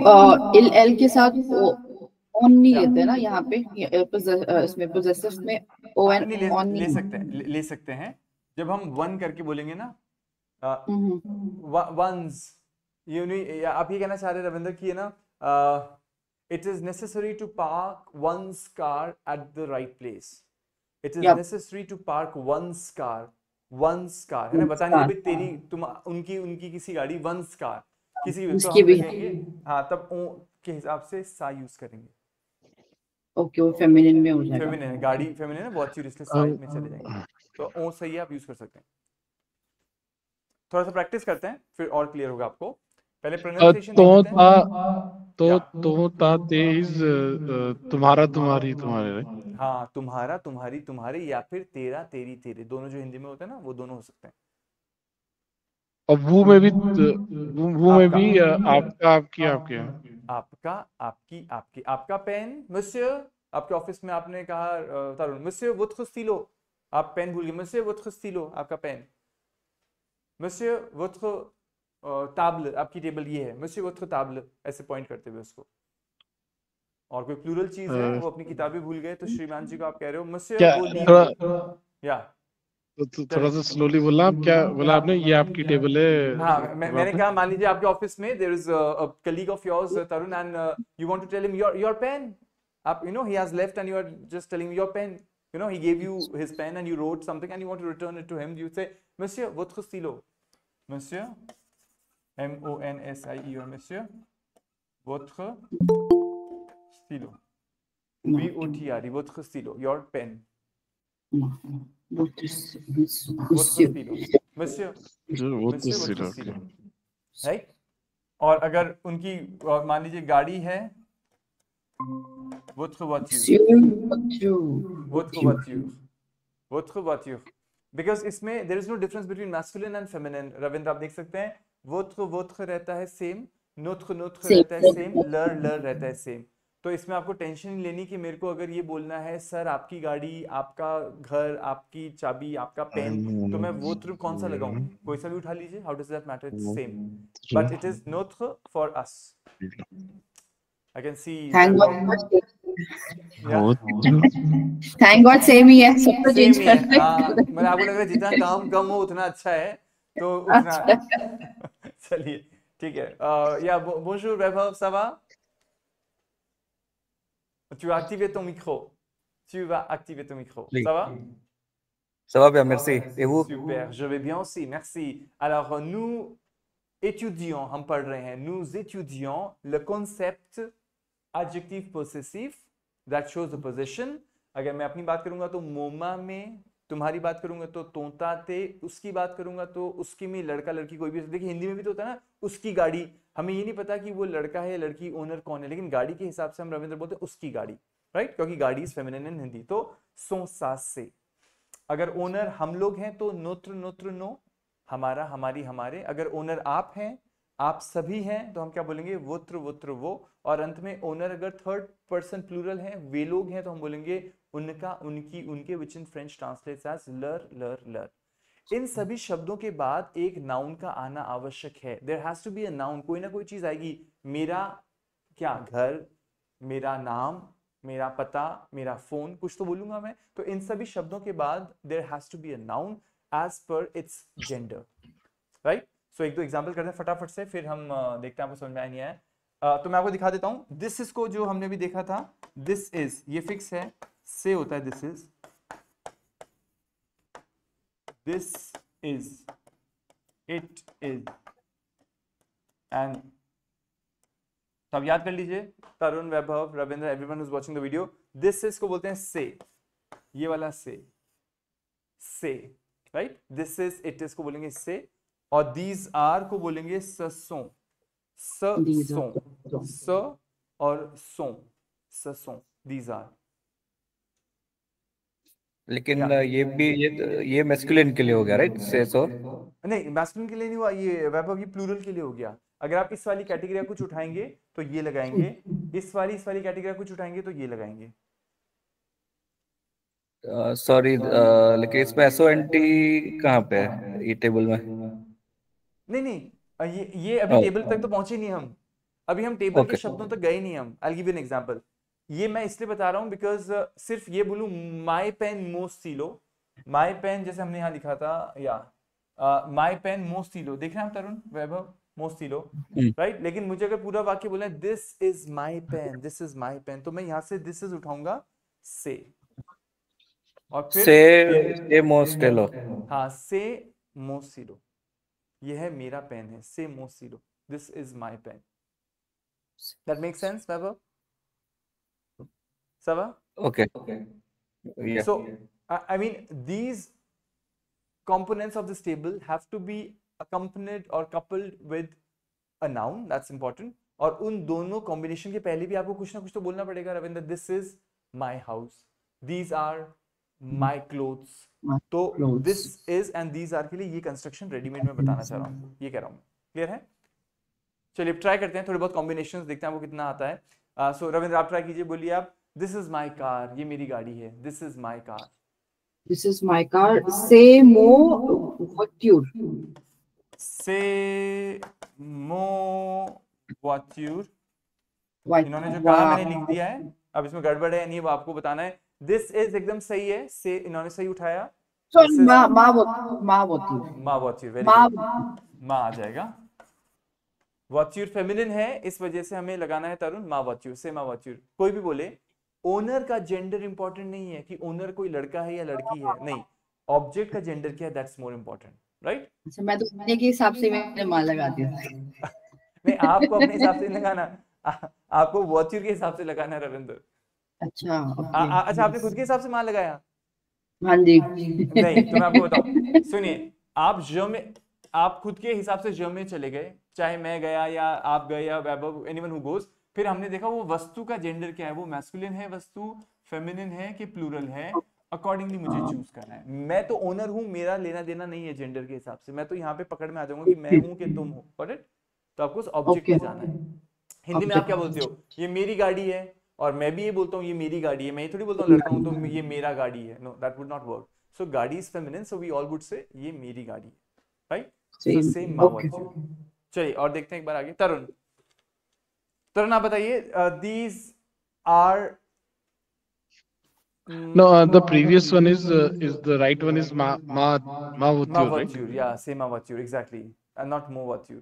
एल के साथ ऑन नहीं लेते ना यहाँ पे, इसमें पोजेसिव में ON ऑन ले सकते हैं, ले सकते हैं. जब हम वन करके बोलेंगे ना, वंस, ये नहीं, आप ये कहना चाह रहे रविंद्र की है ना, it is necessary to park one's car at the right place. It is necessary to park one's car, one's car है ना, बताने के तेरी, तुम, उनकी, उनकी किसी गाड़ी, वंस कार किसी भी, तो हम लिखेंगे. हाँ, तब ओ के हिसाब से सा यूज करेंगे. ओके, वो फेमिनिन में हो जाएगा. फेमिनिन है, गाड़ी फेमिनिन है, बहुत सी, इसलिए साइड में चले जाएंगे. तो ओ सही है, आप यूज कर सकते हैं. थोड़ा सा प्रैक्टिस करते हैं फिर और क्लियर होगा आपको। पहले प्रोनाउंसिएशन तो देख लेते हैं। था तो ता ते इज तुम्हारा तुम्हारी तुम्हारे, right? हाँ, तुम्हारा तुम्हारी तुम्हारे या फिर तेरा तेरी तेरे, दोनों जो हिंदी में होते हैं ना वो दोनों हो सकते हैं। और वो में भी आपका आपकी आपके। आपका आपकी आपकी। आपका पेन monsieur, आपके ऑफिस में आपने कहा तरुण monsieur votre stylo, आप पेन भूल गए, monsieur votre stylo, आपका पेन। monsieur votre table, आपकी टेबल ये है, monsieur votre table, ऐसे पॉइंट करते हुए उसको। और कोई प्लूरल चीज है वो अपनी किताबें भूल गए तो श्रीमान जी को आप कह रहे हो monsieur क्या वो थोड़ा या थोड़ा सा स्लोली बोलना, आप क्या बोला आपने, ये आपकी टेबल है हाँ, वहाँ मैंने पे? कहा मान लीजिए आपके ऑफिस में there is a colleague of yours Tarun and you want to tell him your pen, आप you know he has left and you are just telling your pen, you know he gave you his pen and you wrote something and you want to return it to him, you say monsieur votre stylo, monsieur monsieur monsieur votre stylo, votre stylo, your pen, votre stylo, monsieur votre stylo, right? और अगर उनकी मान लीजिए गाड़ी है votre voiture, because इसमें there is no difference between masculine and feminine। Ravindra आप देख सकते हैं votre रहता है सेम, notre रहता है सेम, लर रहता है सेम। तो इसमें आपको टेंशन नहीं लेनी कि मेरे को अगर ये बोलना है सर आपकी गाड़ी, आपका घर, आपकी चाबी, आपका पेन, तो मैं votre कौन सा लगाऊं, कोई सा भी उठा लीजिए, how does that matter, it's same, but it is notre for us. I can see Thank Vaibhav. God. Yeah. Thank God same ही है, सब तो चेंज सेम ही है। कर हाँ, मतलब आपको लग रहा है जितना काम कम हो उतना अच्छा है, तो उतना चलिए ठीक है। या bonjour Vaibhav, ça va? Tu vas activer ton micro. Tu vas activer ton micro. Oui. Ça va? Ça va bien, merci. Et vous? Super, je vais bien aussi, merci. Alors nous étudions, हम पढ़ रहे हैं, nous étudions le concept adjective possessive that shows the possession। अगर मैं अपनी बात करूंगा तो मोमा में, तुम्हारी बात करूंगा तो तोता ते, उसकी बात करूंगा तो उसकी में, लड़का लड़की कोई भी, देखिए हिंदी में भी तो होता है ना उसकी गाड़ी, हमें ये नहीं पता कि वो लड़का है लड़की, ओनर कौन है, लेकिन गाड़ी के हिसाब से हम रविंद्र बोलते हैं उसकी गाड़ी, राइट, क्योंकि गाड़ी इज फेमिनिन इन हिंदी। तो सो सास से, अगर ओनर हम लोग हैं तो नोत्र नो, हमारा हमारी हमारे। अगर ओनर आप हैं, आप सभी हैं, तो हम क्या बोलेंगे वोत्र वो। और अंत में ओनर अगर थर्ड पर्सन प्लूरल है, वे लोग हैं, तो हम बोलेंगे उनका उनकी उनके, विच इन फ्रेंच ट्रांसलेट्स एज लर। इन सभी शब्दों के बाद एक नाउन का आना आवश्यक है। There has to be a noun, कोई ना कोई चीज आएगी। मेरा क्या घर, मेरा नाम, मेरा पता, मेरा फोन, कुछ तो बोलूंगा मैं। तो इन सभी शब्दों के बाद there has to be a noun as per its gender, right. So एक दो एग्जांपल करते हैं फटाफट से, फिर हम देखते हैं आपको समझ में आया नहीं आया। तो मैं आपको दिखा देता हूं। दिस इज को जो हमने भी देखा था, दिस इज ये फिक्स है, से होता है this is, it is, and तो आप याद कर लीजिए, Tarun, Vaibhav, Ravindra, everyone who's watching the video, this is को बोलते हैं से, ये वाला से, right. This is, it is को बोलेंगे से, और दीज आर को बोलेंगे ससों, स और सों, ससों, दीज आर। लेकिन ये मैस्कुलिन के लिए हो गया, राइट? से सो नहीं, मैस्कुलिन के लिए नहीं हुआ ये वैभव, ये प्लूरल के लिए हो गया। अगर आप इस वाली कैटेगरी कुछ उठाएंगे तो ये लगाएंगे, इस वाली कैटेगरी कुछ उठाएंगे तो ये लगाएंगे। सॉरी, लेकिन इसमें SONT कहाँ पे है ये टेबल में? नहीं, ये अभी टेबल तक तो पहुंचे नहीं हम, अभी हम टेबल के शब्दों तक गए नहीं हम। आई गिव यू एन एग्जांपल। ये मैं इसलिए बता रहा हूं बिकॉज सिर्फ ये बोलूं माय पेन मोस्ट सीलो, माय पेन जैसे हमने यहाँ लिखा था, या माय पेन मोस्ट सीलो, देख रहे हैं आप तरुण, वैभव, मोस्ट सीलो, राइट। लेकिन मुझे अगर पूरा वाक्य बोलना है this is my pen, this is my pen, तो मैं यहाँ से दिस इज उठाऊंगा से, और फिर से मोस्टेलो, हाँ, से मोसीलो, ये है मेरा पेन है, से मोसीलो, this is my pen. That makes sense Vaibhav? Sava? Okay. Yeah. So I mean these components of this table have to be accompanied or coupled with a noun, that's important. और उन दोनों कॉम्बिनेशन के पहले भी आपको कुछ ना कुछ तो बोलना पड़ेगा Ravindra. This is my house, these are my clothes. तो this is and these are के लिए ये कंस्ट्रक्शन रेडीमेड में बताना चाह रहा हूँ, ये कह रहा हूँ. क्लियर है? चलिए ट्राई करते हैं, थोड़े बहुत कॉम्बिनेशंस देखते हैं आपको कितना आता है. सो रविंद्र आप ट्राई कीजिए, बोलिए आप. दिस इज माई कार, ये मेरी गाड़ी है. This is my car. This is my car. Say more voiture. Say more voiture. इन्होंने जो कहा मैंने लिख दिया है, अब इसमें गड़बड़ है नहीं वो आपको बताना है. दिस इज एकदम सही है, से इन्होंने सही उठाया. Sorry, माँ voiture. वेरी गुड, माँ आ जाएगा. वॉच्यूर फेमिनिन है, इस वजह से हमें लगाना है तरुण माँ वॉच्यूर. से माँ वॉच्यूर. कोई भी बोले, ओनर का जेंडर इंपॉर्टेंट नहीं है कि ओनर कोई लड़का है या लड़की है, नहीं, ऑब्जेक्ट का जेंडर क्या है, दैट्स मोर इंपॉर्टेंट, राइट? अच्छा, मैं तो अपने के हिसाब से मैंने माँ लगा दिया. नहीं, आपको अपने हिसाब से लगाना, आपको वॉच्यूर के हिसाब से लगाना है रविंद्र. अच्छा, अच्छा आपने खुद के हिसाब से माँ लगाया? हाँ जी. नहीं, तो मैं आपको बताऊं, सुनिए, आप खुद के हिसाब से ज में चले गए, चाहे मैं गया या आप गए या वैभव, एनीवन हु गोस. फिर हमने देखा वो वस्तु का जेंडर क्या है, वो मैस्कुलिन है वस्तु, फेमिनिन है कि प्लूरल है, अकॉर्डिंगली मुझे चूज करना है. मैं तो ओनर हूं, मेरा लेना देना नहीं है जेंडर के हिसाब से. मैं तो यहाँ पे पकड़ में आ जाऊंगा कि मैं हूं कि तुम हो, करेक्ट? तो आपको उस ऑब्जेक्ट में जाना है. हिंदी में आप क्या बोलते हो? ये मेरी गाड़ी है, और मैं भी ये बोलता हूँ ये मेरी गाड़ी है. मैं ये थोड़ी बोलता हूँ लड़का हूँ तो ये मेरा गाड़ी है. No, that would not work. So gaadi is feminine, so we all would say ये मेरी गाड़ी है, राइट? सो सेम माँ वॉच्यूर. चलिए और देखते हैं एक बार आगे. तरुण आप बताइए. These are No, the previous one is the right one is ma voiture, right? Yeah, say ma voiture, exactly, and not mo voiture.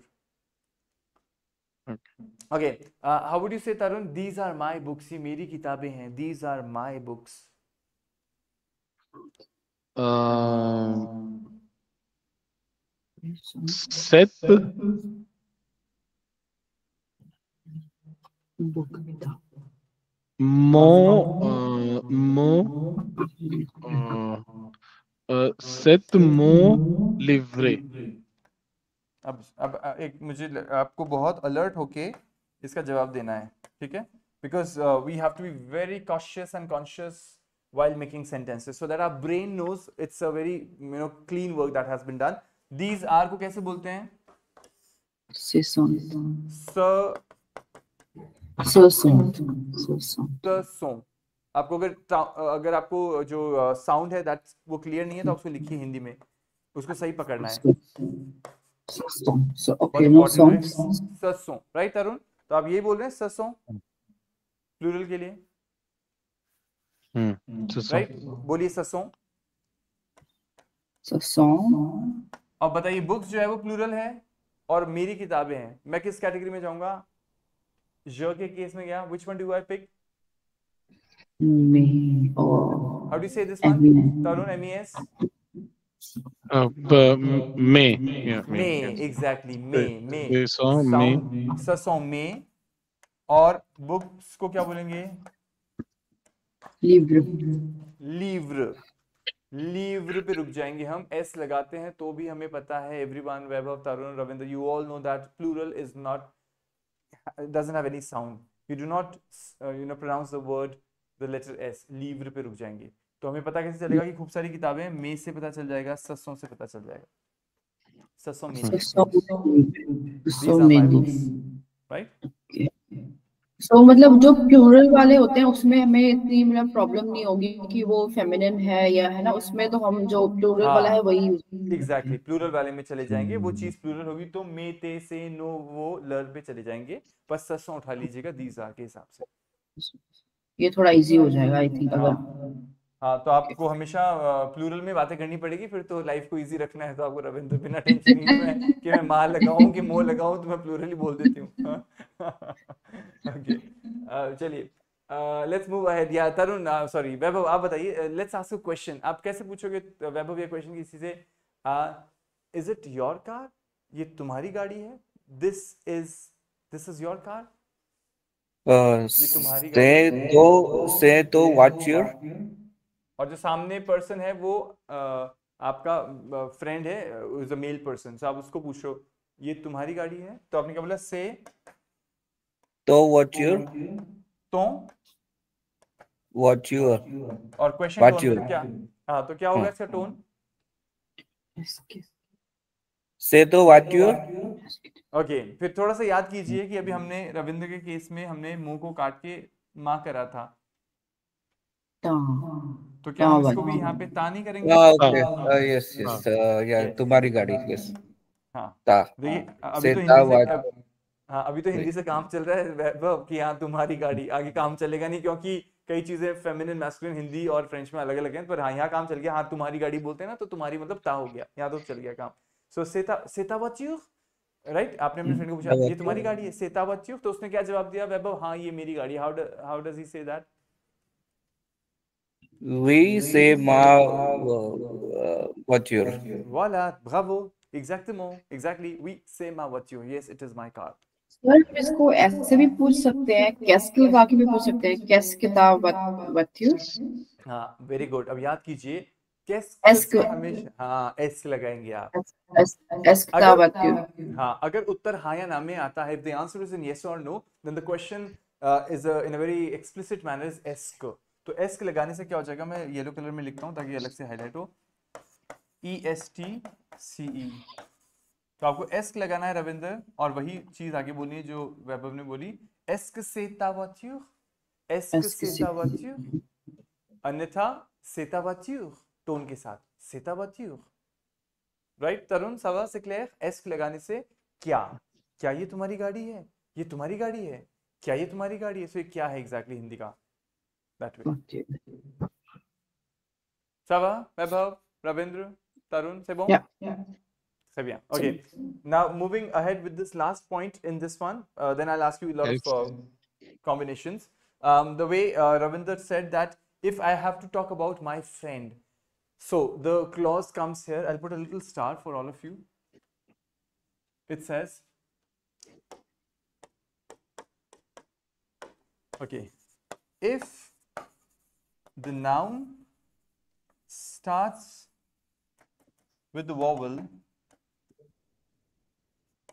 Okay. How would you say Tarun? These are my books. ये मेरी किताबें हैं. These are my books. Set set mo livre. अब एक मुझे आपको बहुत alert होके इसका जवाब देना है, ठीक है? Because we have to be very cautious and conscious while making sentences so that our brain knows it's a very clean work that has been done. These are को कैसे बोलते हैं? आपको अगर आपको जो साउंड है दैट वो क्लियर नहीं है तो आप उसको लिखिए हिंदी में, उसको सही पकड़ना है. राइट तरुण? तो आप यही बोल रहे हैं ससों प्लूरल के लिए, राइट? बोलिए ससों. अब बताइए बुक्स जो है वो प्लूरल है और मेरी किताबें हैं. मैं किस कैटेगरी में जाऊंगा? ज के केस में गया. Which one do I pick? How do you say this one Tarun? MES? May. Exactly. May. Sound. ससों में. और बुक्स को क्या बोलेंगे? लीव्र पे रुक जाएंगे हम. एस लगाते हैं तो भी हमें पता है, everyone, Vaibhav, Tarun, Ravindra, you all know that plural is not, doesn't have any sound. You do not pronounce the word the letter S. लीव्र पे रुक जाएंगे. तो हमें पता कैसे चलेगा कि खूब सारी किताबें? में से पता चल जाएगा, ससों से पता चल जाएगा. ससों में. These are my books. Right? So मतलब जो प्लूरल वाले होते हैं उसमें हमें इतनी मतलब प्रॉब्लम नहीं होगी कि वो फेमिनिन है या है ना, उसमें तो हम जो प्लूरल वाला है वही. एग्जैक्टली, प्लूरल वाले में चले जाएंगे. वो चीज प्लूरल होगी तो मे, ते, से, नो, वो, लर पे चले जाएंगे. बस ससों उठा लीजिएगा दीज आर के हिसाब से. ये थोड़ा इजी हो जाएगा आई थिंक. अगर हाँ तो आपको हमेशा प्लूरल में बातें करनी पड़ेगी फिर तो. लाइफ को इजी रखना है तो आपको रविंद्र बिना टेंशन ही कि मैं माँ लगाऊं कि मोह लगाऊं तो मैं प्लूरल ही बोल देती हूँ. ओके चलिए लेट्स मूव अहेड. या तरुण, सॉरी वैभव, आप बताइए. Let's ask a question. आप कैसे पूछोगे वैभव ये क्वेश्चन किसी से? Is it your car? ये तुम्हारी गाड़ी है? This is your car? ये तुम्हारी गाड़ी है. से तो वॉच योर. और जो सामने पर्सन है वो आपका फ्रेंड है, इज अ मेल पर्सन, सो आप उसको पूछो ये तुम्हारी गाड़ी है, तो आपने क्या बोला, से तो व्हाट योर, तो, व्हाट योर, और क्वेश्चन व्हाट टोन योर, में क्या, हाँ तो क्या होगा इसका टोन? से तो व्हाट योर। ओके, फिर थोड़ा सा याद कीजिए कि अभी हमने रविंद्र के केस में हमने मुंह को काट के माँ करा था, तो क्या हम इसको भी यहाँ पे ता नहीं करेंगे? ओके, यस यस, या Yes. तुम्हारी गाड़ी, यस, हाँ ता, देखिए अभी से तो ता हिंदी से व्हाट, हाँ अभी तो हिंदी से काम चल रहा है वैभव कि हाँ तुम्हारी गाड़ी, आगे काम चलेगा नहीं क्योंकि कई चीजें फेमिनिन मैस्कुलिन हिंदी और फ्रेंच में अलग अलग हैं, पर हाँ यहाँ काम चल गया, हाँ तुम्हारी गाड़ी बोलते हैं ना, तो तुम्हारी मतलब ता हो गया, यहाँ तो चल गया काम। सो सेता बच्चियों, राइट, आपने अपने फ्रेंड को पूछा ये तुम्हारी गाड़ी है सेता बच्चियों, तो उसने क्या जवाब दिया वैभव, हाँ ये मेरी गाड़ी, how does he say that? We से मा, what your. Voilà, bravo, exactly, oui, c'est ma voiture, yes, it is my car. Sir इसको ऐसे भी पूछ सकते हैं, कैस्क लगा के भी पूछ सकते हैं, कैस किताब बत्तियों। हाँ वेरी गुड, अब याद कीजिए किस एस्क से हमेशा हाँ एस लगाएंगे आप। एस किताब बत्तियों। हाँ अगर उत्तर हाँ या ना में आता है, if the answer is in yes or no, then the question is in a very explicit manner is esk। तो एस्क लगाने से क्या हो जाएगा, मैं येलो कलर में लिखता हूँ ताकि अलग से हाईलाइट हो, ESTCE। तो आपको एस्क लगाना है रविंद्र, और वही चीज आगे बोलनी है जो वैभव ने बोली, एस्क सेता voiture, एस्क सेता voiture, अन्यथा सेता voiture टोन के साथ, सेता voiture, राइट। तरुण सवा से क्लियर, एस्क लगाने से क्या, क्या ये तुम्हारी गाड़ी है, ये तुम्हारी गाड़ी है, क्या ये तुम्हारी गाड़ी है, सो ये क्या है एग्जैक्टली हिंदी का, दैट वे। सवा, वैभव, रविंद्र, तरुण, से bon? C'est bien. Okay. Now moving ahead with this last point in this one, then I'll ask you a lot of combinations. The way Ravinder said that if I have to talk about my friend, so the clause comes here. I'll put a little star for all of you. It says, okay, if the noun starts with the vowel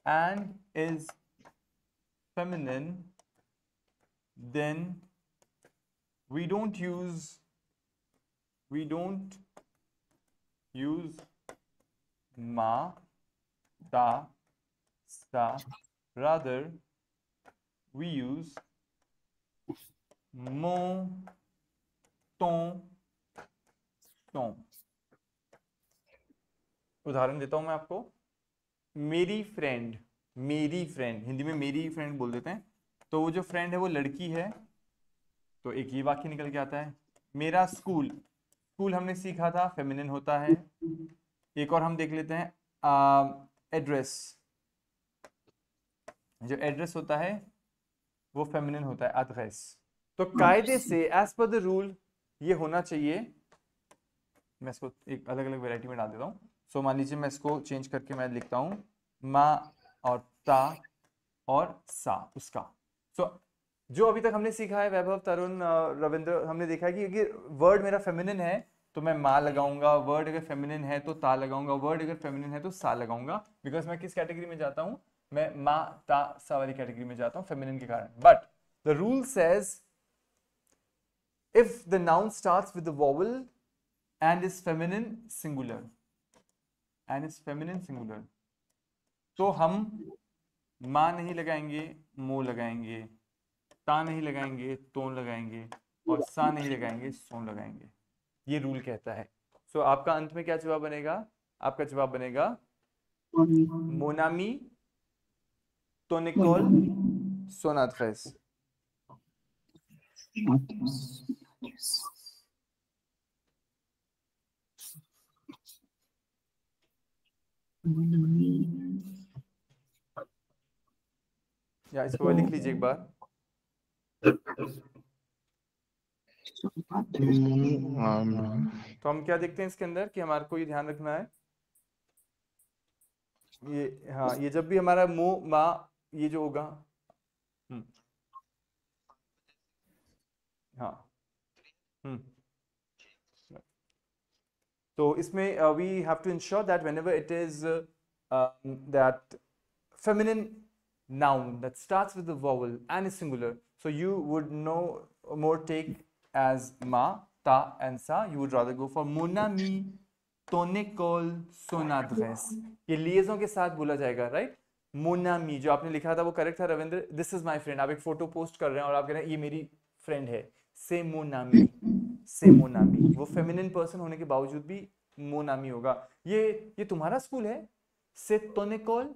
and is feminine, then we don't use ma, ta, sta, rather we use mon, ton, son। उदाहरण देता हूं मैं आपको, मेरी friend Hindi में मेरी friend बोल देते हैं, तो वो जो फ्रेंड है वो लड़की है, तो एक ये वाक्य निकल के आता है। मेरा स्कूल हमने सीखा था फेमिनिन होता है। एक और हम देख लेते हैं, एड्रेस, जो एड्रेस होता है वो फेमिनिन होता है, एड्रेस। तो कायदे से एज पर द रूल ये होना चाहिए, मैं इसको एक अलग अलग वैरायटी में डाल देता हूँ। सो मान लीजिए मैं इसको चेंज करके मैं लिखता हूँ मा और ता और सा उसका। सो जो अभी तक हमने सीखा है वैभव, तरुण, रविंद्र, हमने देखा है कि अगर वर्ड मेरा फेमिनिन है तो मैं माँ लगाऊंगा, वर्ड अगर फेमिनिन है तो ता लगाऊंगा, वर्ड अगर फेमिनिन है तो सा लगाऊंगा, बिकॉज मैं किस कैटेगरी में जाता हूँ, मैं माँ ता सा वाली कैटेगरी में जाता हूँ फेमिनिन के कारण। But the rule says if the noun starts with the vowel and is feminine singular, तो हम माँ नहीं लगाएंगे, मो लगाएंगे, ता नहीं लगाएंगे, तोन लगाएंगे, और सा नहीं लगाएंगे, सोन लगाएंगे। ये रूल कहता है। सो आपका अंत में क्या जवाब बनेगा, आपका जवाब बनेगा मोनामी, टोनिकोल, सोनाथ्रेस। या इसको लिख लीजिए एक बार। तो हम क्या देखते हैं इसके अंदर कि हमारे को ये ध्यान रखना है, ये हाँ ये जब भी हमारा मुंह माँ ये जो होगा, हाँ तो तो इसमें we have to ensure that whenever it is that feminine noun that starts with the vowel and is singular, so you would no more take as ma, ta and sa. You would rather go for mon ami, ton école, son adresse. ये liaison के साथ बोला जाएगा, right? mon ami जो आपने लिखा था वो करेक्ट था Ravindra. This is my friend. आप एक फोटो पोस्ट कर रहे हैं और आप कह रहे हैं ये मेरी फ्रेंड है. से mon ami, से mon ami. वो फेमिनिन पर्सन होने के बावजूद भी mon ami होगा. ये तुम्हारा स्कूल है. से ton école.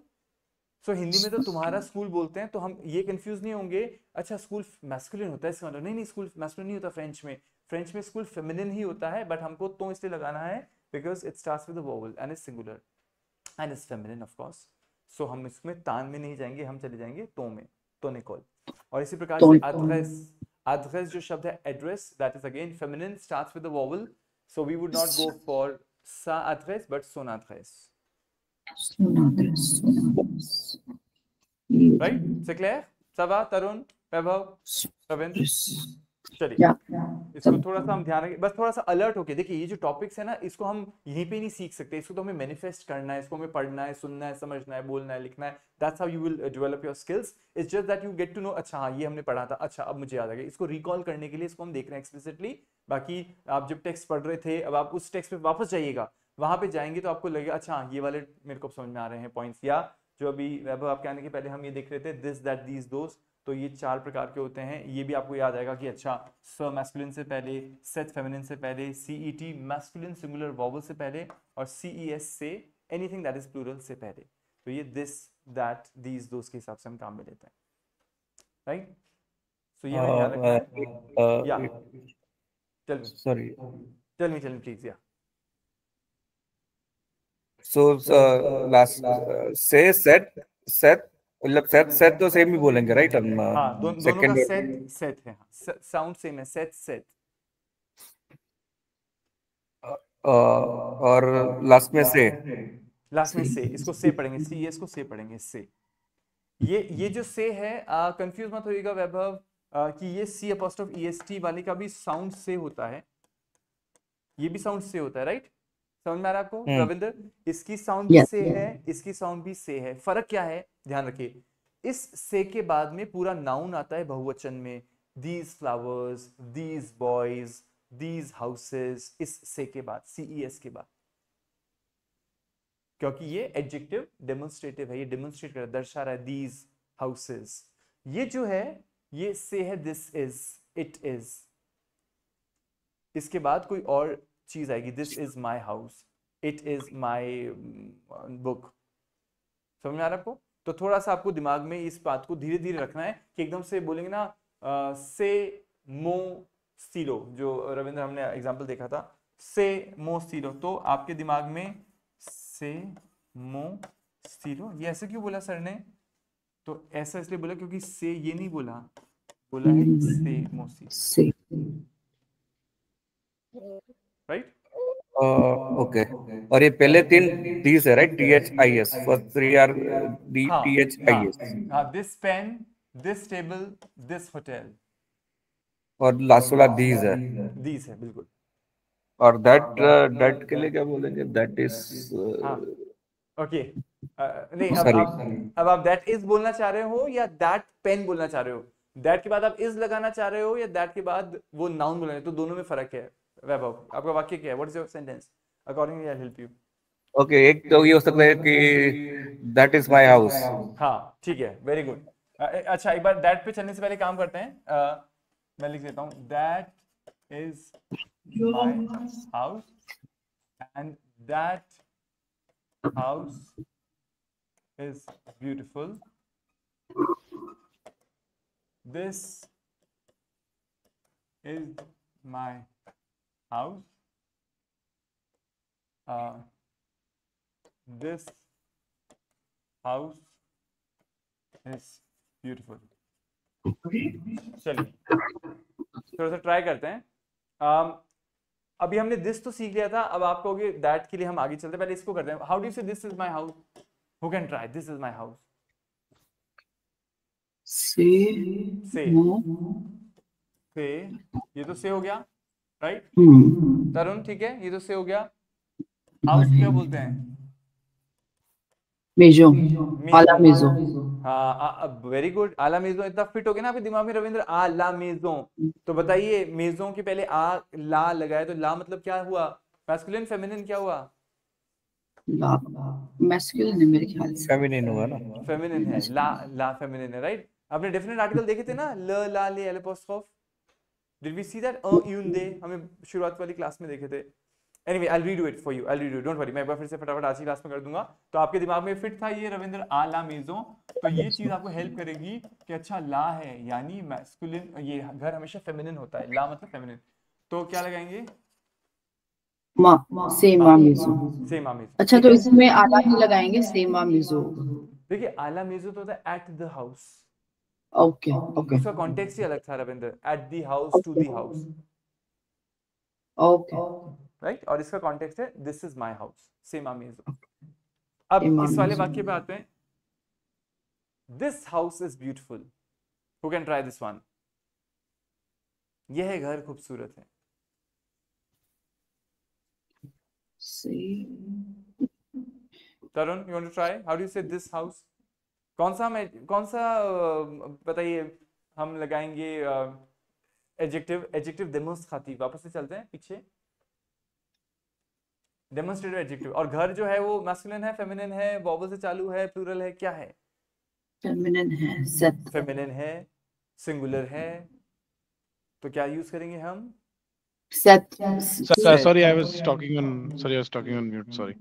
सो हिंदी में तो तुम्हारा स्कूल बोलते हैं, तो हम ये कंफ्यूज नहीं होंगे, अच्छा स्कूल मैस्कुलिन होता है इसका मतलब. नहीं, स्कूल मैस्कुलिन नहीं होता फ्रेंच में स्कूल फेमिनिन ही होता है, बट हमको तो इसलिए लगाना है because it starts with the vowel and is singular and is feminine of course. So हम इसमें तान में नहीं जाएंगे, हम चले जाएंगे तो में, तो निकोल. और इसी प्रकार से एड्रेस जो शब्द है address, that is again feminine, starts with the vowel. So we would not go for सा एड्रेस बट सोन address. Right, c'est clair? Ça va Tarun, Vaibhav, Ravindra? चलिए इसको थोड़ा सा हम ध्यान रखें, बस थोड़ा सा अलर्ट होके देखिए. ये जो टॉपिक्स है ना, इसको हम यहीं पे नहीं सीख सकते, इसको तो हमें मैनिफेस्ट करना है, इसको हमें पढ़ना है, सुनना है, समझना है, बोलना है, लिखना है. That's how you will develop your skills. It's just that you get to know, अच्छा हाँ ये हमने पढ़ा था, अच्छा अब मुझे याद आ गया. इसको रिकॉल करने के लिए इसको हम देख रहे हैं एक्सप्लिसिटली. बाकी आप जब टेक्स्ट पढ़ रहे थे, अब आप उस टेक्स्ट पे वापस जाइएगा, वहां पे जाएंगे तो आपको लगेगा अच्छा ये वाले मेरे को समझ में आ रहे हैं पॉइंट्स. या जो अभी वैभव आपके आने के पहले हम ये देख रहे थे, दिस दैट दीज दोस, तो ये 4 प्रकार के होते हैं. ये भी आपको याद आएगा कि अच्छा स मैस्कुलिन से पहले, सेट फेमिनिन से पहले, सीईटी मैस्कुलिन सिंगुलर वोवेल से पहले, और CES say anything that is plural से पहले. तो ये दिस दैट दीज दोस के हिसाब से हम काम में लेते हैं, राइट? सो ये हमें याद रखना है. या टेल मी प्लीज. या So last से set मतलब सेट तो सेम ही बोलेंगे राइट हम. हाँ, दोनों का सेट है, साउंड सेम है, सेट. और लास्ट में से इसको से पढ़ेंगे, सीएस को से पढ़ेंगे, से. ये जो से है, कंफ्यूज मत होइएगा वैभव कि ये सी अपॉस्ट्रोफ ईएसटी वाले का भी साउंड से होता है, ये भी साउंड से होता है, राइट? समझ में आ रहा है आपको रविंद्र? इसकी साउंड भी से है, इसकी साउंड भी से है. फर्क क्या है ध्यान रखिए, इस से के बाद में पूरा नाउन आता है बहुवचन में. These flowers, these boys, these houses, इस से के बाद, सीईएस के बाद, क्योंकि ये एडजेक्टिव डेमोन्स्ट्रेटिव है, ये डेमोन्स्ट्रेट कर दर्शा रहा है. दीज हाउसेस, ये जो है ये से है, दिस इज, इट इज. इसके बाद कोई और चीज आएगी, this is my house, it is my book. समझ में आ रहा है आपको? तो थोड़ा सा आपको दिमाग में इस बात को धीरे धीरे रखना है कि एकदम से बोलेंगे ना से मो स्टीलो, जो रविंद्र हमने एग्जांपल देखा था, से मो स्टीलो, तो आपके दिमाग में से मो स्टीलो, ये ऐसे क्यों बोला सर ने? तो ऐसा इसलिए बोला क्योंकि से ये नहीं बोला है से मो स्टीलो, राइट? ओके. और ये पहले 3 दीज है right, THIS, first 3 are THIS. हाँ, this pen, this table, this hotel, और लास्ट वाला दीज है, बिल्कुल. और दैट के लिए क्या बोलेंगे? That is okay. नहीं, अब आप दैट इज बोलना चाह रहे हो या दैट पेन बोलना चाह रहे हो? दैट के बाद आप इज लगाना चाह रहे हो या दैट के बाद वो नाउन बोलना है? तो दोनों में फर्क है. वैभव, आपका वाक्य क्या है? What is your sentence? Accordingly I will help you. Okay, एक तो ये हो सकता है कि दैट इज माय हाउस. हाँ ठीक है, वेरी गुड. अच्छा, एक बार दैट पे चलने से पहले काम करते हैं. मैं लिख देता हूँ, that is my house and that house is beautiful. This is my house. This house is beautiful. चलिए थोड़ा सा ट्राई करते हैं. अभी हमने दिस तो सीख लिया था, अब आप कहोगे दैट के लिए हम आगे चलते हैं. पहले इसको करते हैं. How do you say this is my house? Who can try? This is my house. से ये तो से हो गया, राइट? तरुण ठीक है, ये तो से हो गया. हाउस को क्या बोलते हैं? मेजो, आला मेजो। मेजो। हाँ, वेरी गुड। आला मेजो इतना फिट हो गया ना आपके दिमाग में रविंद्र, आला मेजो। तो बताइए, मेजो के पहले आ ला लगाए तो ला मतलब क्या हुआ? मैस्कुलिन फेमिनिन क्या हुआ? ला मैस्कुलिन है मेरे ख्याल से। फेमिनिन हुआ ना। फेमिनिन है, ला ला फेमिनिन है, राइट। आपने डेफिनेट आर्टिकल देखे थे ना, ल ला ले एल apostrophe. Did we see that? यून दे हमें शुरुआत वाली क्लास में देखे थे। Anyway I will redo it for you, I will redo, don't worry, मैं एक बार फिर से फटाफट आज की क्लास में कर दूंगा। तो आपके दिमाग में फिट था ये रविंद्र, आ ला मेजो। तो ये चीज आपको हेल्प करेगी कि अच्छा ला है यानी मैस्कुलिन, ये घर हमेशा फेमिनिन होता है, ला मतलब फेमिनिन। तो क्या लगाएंगे? माँ, से माँ मेजो। से माँ मेजो। अच्छा, ठीक तो है, इसमें आला नहीं लगाएंगे, से माँ मेजो। देखिए आला मेजो तो होता है at the house, okay okay उसका कॉन्टेक्स्ट ही अलग था Ravindra, at the house, to the house, okay. Right. और इसका कॉन्टेक्स्ट है this is my house, same अमेजो। अब इस वाले वाक्य पे आते हैं, this house is beautiful, who can try this one? यह घर खूबसूरत है। Tarun, you want to try? How do you say this house? कौन सा बताइए, हम लगाएंगे एडजेक्टिव, एडजेक्टिव डेमोन्स्ट्रेटिव। वापस से चलते हैं पीछे, डेमोन्स्ट्रेटिव एडजेक्टिव। और घर जो है वो मैस्कुलिन है, फेमिनिन है, वॉवल से चालू है, प्लूरल है, क्या है? फेमिनिन है, सेट। फेमिनिन है, सिंगुलर है, तो क्या यूज करेंगे हम? Set. Sorry, I was talking on. Sorry, I was talking on mute. Sorry.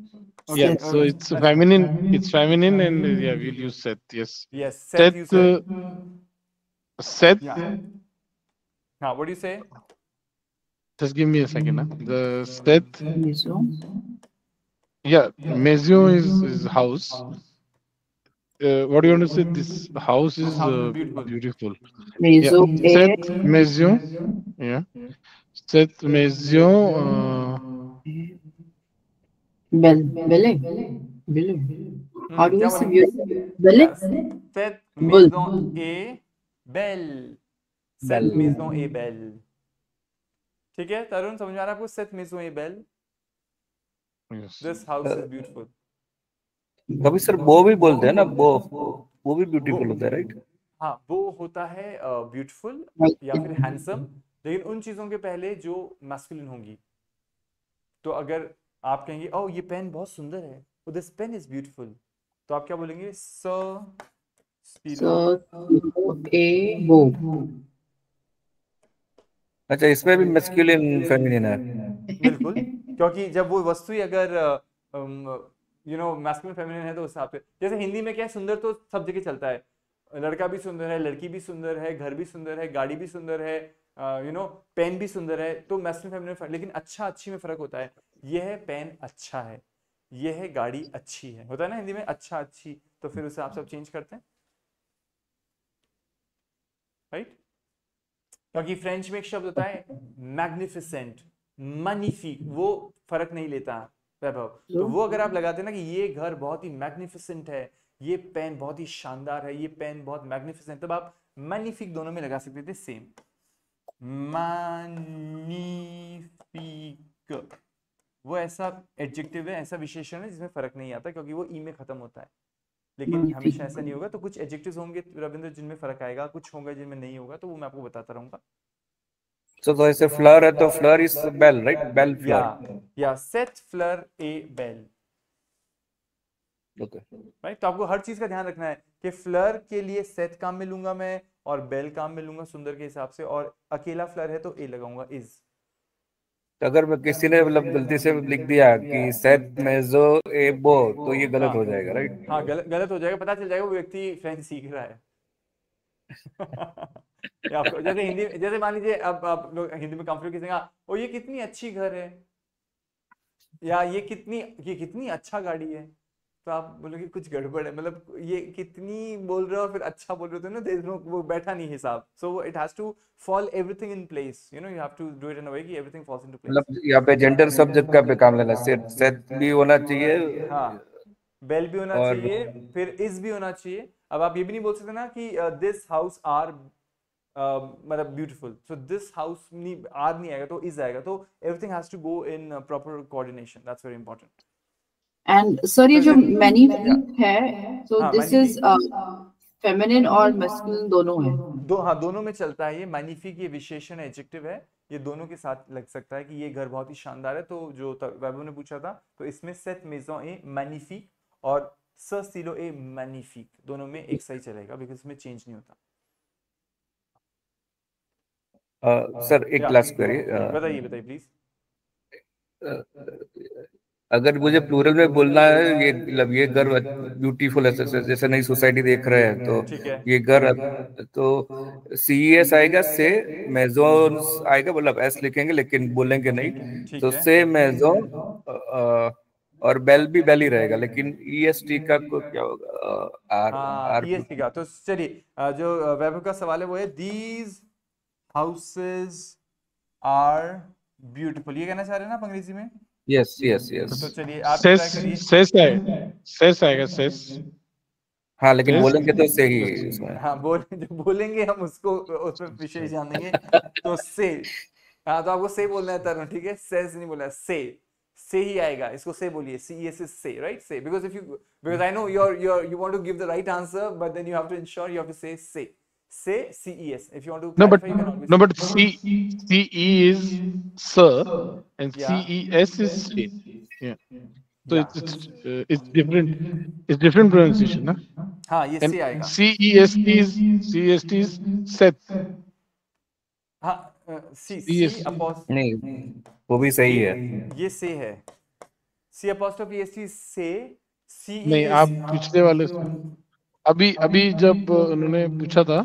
Okay, Yeah, so okay. it's feminine. It's feminine, and yeah, we'll use Seth. Yes. Yes, Seth, you said. Seth. Yeah. Now, what do you say? Just give me a second. The Seth. Meso. Yeah, Mezio is house. What do you want to say? This house This is house is beautiful. beautiful. Yeah, मेजो ए Seth Mezio. Yeah, Seth Mezio. बेल, बेले, बेले। How do क्या we say बोलेंगे? बेले? Yes. Seth bull. maison et belle. Seth Belle. maison et belle. ठीक है तरुण, समझ में आ रहा है आपको? Seth maison et belle. Yes. This house is beautiful. कभी सर वो भी बोलते हैं ना, वो भी ब्यूटीफुल होता है, राइट? हाँ, वो होता है ब्यूटीफुल या फिर हैंडसम, लेकिन उन चीजों के पहले जो मैस्कुलिन होंगी। तो अगर आप कहेंगे ओह ये पेन बहुत सुंदर है, तो दिस पेन इज ब्यूटीफुल, तो आप क्या बोलेंगे? स्टीलो ए बो। अच्छा, इसमें भी मैस्कुलिन फेमिनिन है। बिल्कुल, क्योंकि जब वो वस्तु ही अगर मैस्कुलिन फेमिनिन है तो उस हिसाब से, जैसे हिंदी में क्या है, सुंदर तो सब जगह चलता है, लड़का भी सुंदर है, लड़की भी सुंदर है, घर भी सुंदर है, गाड़ी भी सुंदर है, पेन भी सुंदर है, तो मैस्कुलिन फेमिनिन। लेकिन अच्छा अच्छी में फर्क होता है, यह पेन अच्छा है, यह गाड़ी अच्छी है, होता है ना हिंदी में अच्छा अच्छी, तो फिर उसे आप सब चेंज करते हैं, राइट। क्योंकि फ्रेंच में एक शब्द होता है मैग्निफिसेंट, मनीफिक, वो फर्क नहीं लेता वैभव। तो वो अगर आप लगाते हैं ना कि ये घर बहुत ही मैग्निफिसेंट है, ये पेन बहुत ही शानदार है, ये पेन बहुत मैग्निफिसेंट, तब आप मैग्निफिक दोनों में लगा सकते थे सेम, मैग्निफिक। वो ऐसा एडजेक्टिव है, ऐसा विशेषण है जिसमें फर्क नहीं आता, क्योंकि वो ई में खत्म होता है। लेकिन हमेशा ऐसा नहीं होगा, तो कुछ एडजेक्टिव्स होंगे रविंद्र जिनमें फर्क आएगा, कुछ होंगे जिनमें नहीं होगा, तो वो मैं आपको बताता रहूंगा। तो ऐसे फ्लवर है तो फ्लवर इज बेल, राइट? बेल फ्लवर। या सेथ फ्लर ए बेल, ओके, राइट। तो आपको हर चीज का ध्यान रखना है कि फ्लर के लिए सेथ काम में लूंगा मैं, और बेल काम में लूंगा सुंदर के हिसाब से, और अकेला फ्लर है तो ए लगाऊंगा, इज। तो अगर मैं किसी ने मतलब गलती से लिख दिया कि सेथ मेजो ए बो, तो ये गलत हो जाएगा, राइट? हाँ, गलत हो जाएगा, पता चल जाएगा वो व्यक्ति फ्रेंच सीख रहा है। या आपको जैसे हिंदी, जैसे मान लीजिए अब आप लोग हिंदी में कंफ्यूज किसी का, ओ ये कितनी अच्छी घर है, या ये कितनी अच्छा गाड़ी है, तो आप बोलोगे कुछ गड़बड़ है, मतलब ये कितनी बोल रहे हो फिर अच्छा बोल रहे हो, ना देयर इज नो, वो बैठा नहीं हिसाब। So it has to fall everything in place, you have to do it in a way कि एवरीथिंग फॉल्स इनटू प्लेस। मतलब यहाँ पे जेंडर सब्जेक्ट का पे काम लेना, सेथ भी होना चाहिए, हाँ, बेल भी होना और चाहिए, फिर इज भी होना चाहिए। अब आप ये भी नहीं बोल सकते ना कि दिस हाउस आर मतलब ब्यूटीफुल. सो दिस हाउस नहीं आर नहीं आएगा तो इज आएगा. तो everything has to go in proper coordination. That's very important. And sir ये जो मैनिफिक है, so हाँ, this is फेमिनिन और मैस्कुलिन दोनों है. हाँ, दोनों में चलता है ये. मैनिफिक ये विशेषण एडजेक्टिव है, ये दोनों के साथ लग सकता है कि ये घर बहुत ही शानदार है. तो जो वैभव ने पूछा था, तो इसमें सेट मेजों ए मैनिफिक और स स्टीलो ए मैनिफिक दोनों में एक सही चलेगा, बिकॉज इसमें चेंज नहीं होता. सर एक लास्ट क्वेरी. बताइए प्लीज. अगर मुझे प्लूरल में बोलना है, ये मतलब ये घर ब्यूटीफुल है, जैसे नई सोसाइटी देख रहे हैं, तो ठीक है. ये घर तो CES आएगा, से मेजोन्स आएगा, मतलब एस लिखेंगे लेकिन बोलेंगे नहीं. ठीक तो है. से मेजोन और बेल भी बेल ही रहेगा, लेकिन EST का क्या होगा? आर EST का. तो चलिए, जो वैभव का सवाल है वो है दीज हाउसेस आर ब्यूटीफुल. ये कहना चाह रहे हैं ना आप अंग्रेजी में? Yes yes yes. तो चलिए आप ट्राई करिए. सेस आएगा सेस. हाँ, लेकिन बोलेंगे तो सही इसमें. हाँ, जो बोलेंगे हम उसको उस पर विशेष ध्यान देंगे. तो से. हाँ, तो आपको से बोलना है तरुण, ठीक है. सेस नहीं बोलना है, से ही आएगा. इसको से बोलिए. CES is say, right? Say, because I know you want to give the right answer, but then you have to ensure you have to say say. Say CES. If you want to clarify, you can always CE is sir and Yeah. CES is say. Yeah. So it's different. It's different pronunciation, ना? हाँ, ये And से आएगा. CEST is Seth. हाँ, C apostrophe. नहीं, वो भी सही है. ये से है. C apostrophe EST से. CE नहीं, आप पिछले वाले अभी जब उन्होंने पूछा था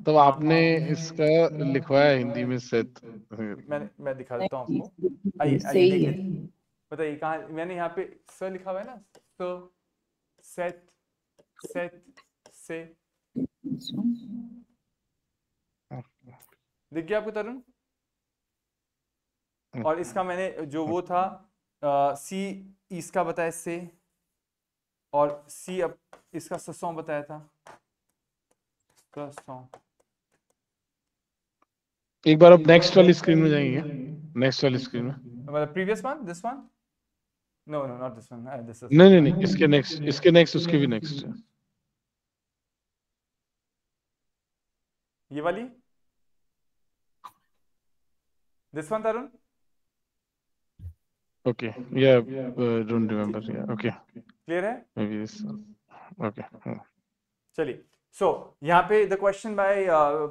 तब आपने इसका लिखवाया हिंदी में सेथ. मैं दिखा देता हूँ आपको. आइए देख लेते हैं. बताइए कहाँ मैंने यहाँ पे स लिखा हुआ है ना. तो सेट से दिख गया आपको तरुण? और इसका मैंने जो वो था सी इसका बताया से, और सी अब इसका ससों बताया था. ससों. एक बार अब नेक्स्ट वाली स्क्रीन में जाएंगे. नेक्स्ट वाली स्क्रीन में, मतलब previous one, this one. No not this one. This is नहीं इसके नेक्स्ट उसके भी नेक्स्ट. ये वाली. This one Tarun. Okay. Yeah. Don't remember. Yeah. Okay. Clear है? Maybe this. Okay. चलिए. So यहाँ पे the question by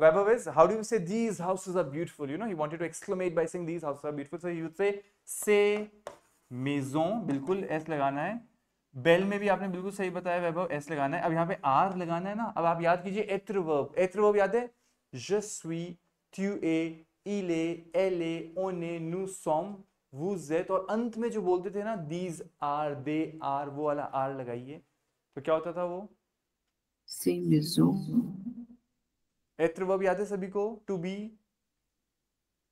Vaibhav is, how do you say these houses are beautiful? You know, he wanted to exclamate by saying these houses are beautiful. So you would say ces maisons. बिल्कुल S लगाना है. Bell में भी आपने बिल्कुल सही बताया वैभव, S लगाना है. अब यहाँ पे R लगाना है ना. अब आप याद कीजिए être verb. être verb याद है? Je suis, tu es, il est, elle est, on est, nous sommes, vous êtes. और अंत में जो बोलते थे ना, these are, they are, वो वाला R लगाइए. तो क्या होता था वो? Ces maisons. être verb याद है सभी को? to be.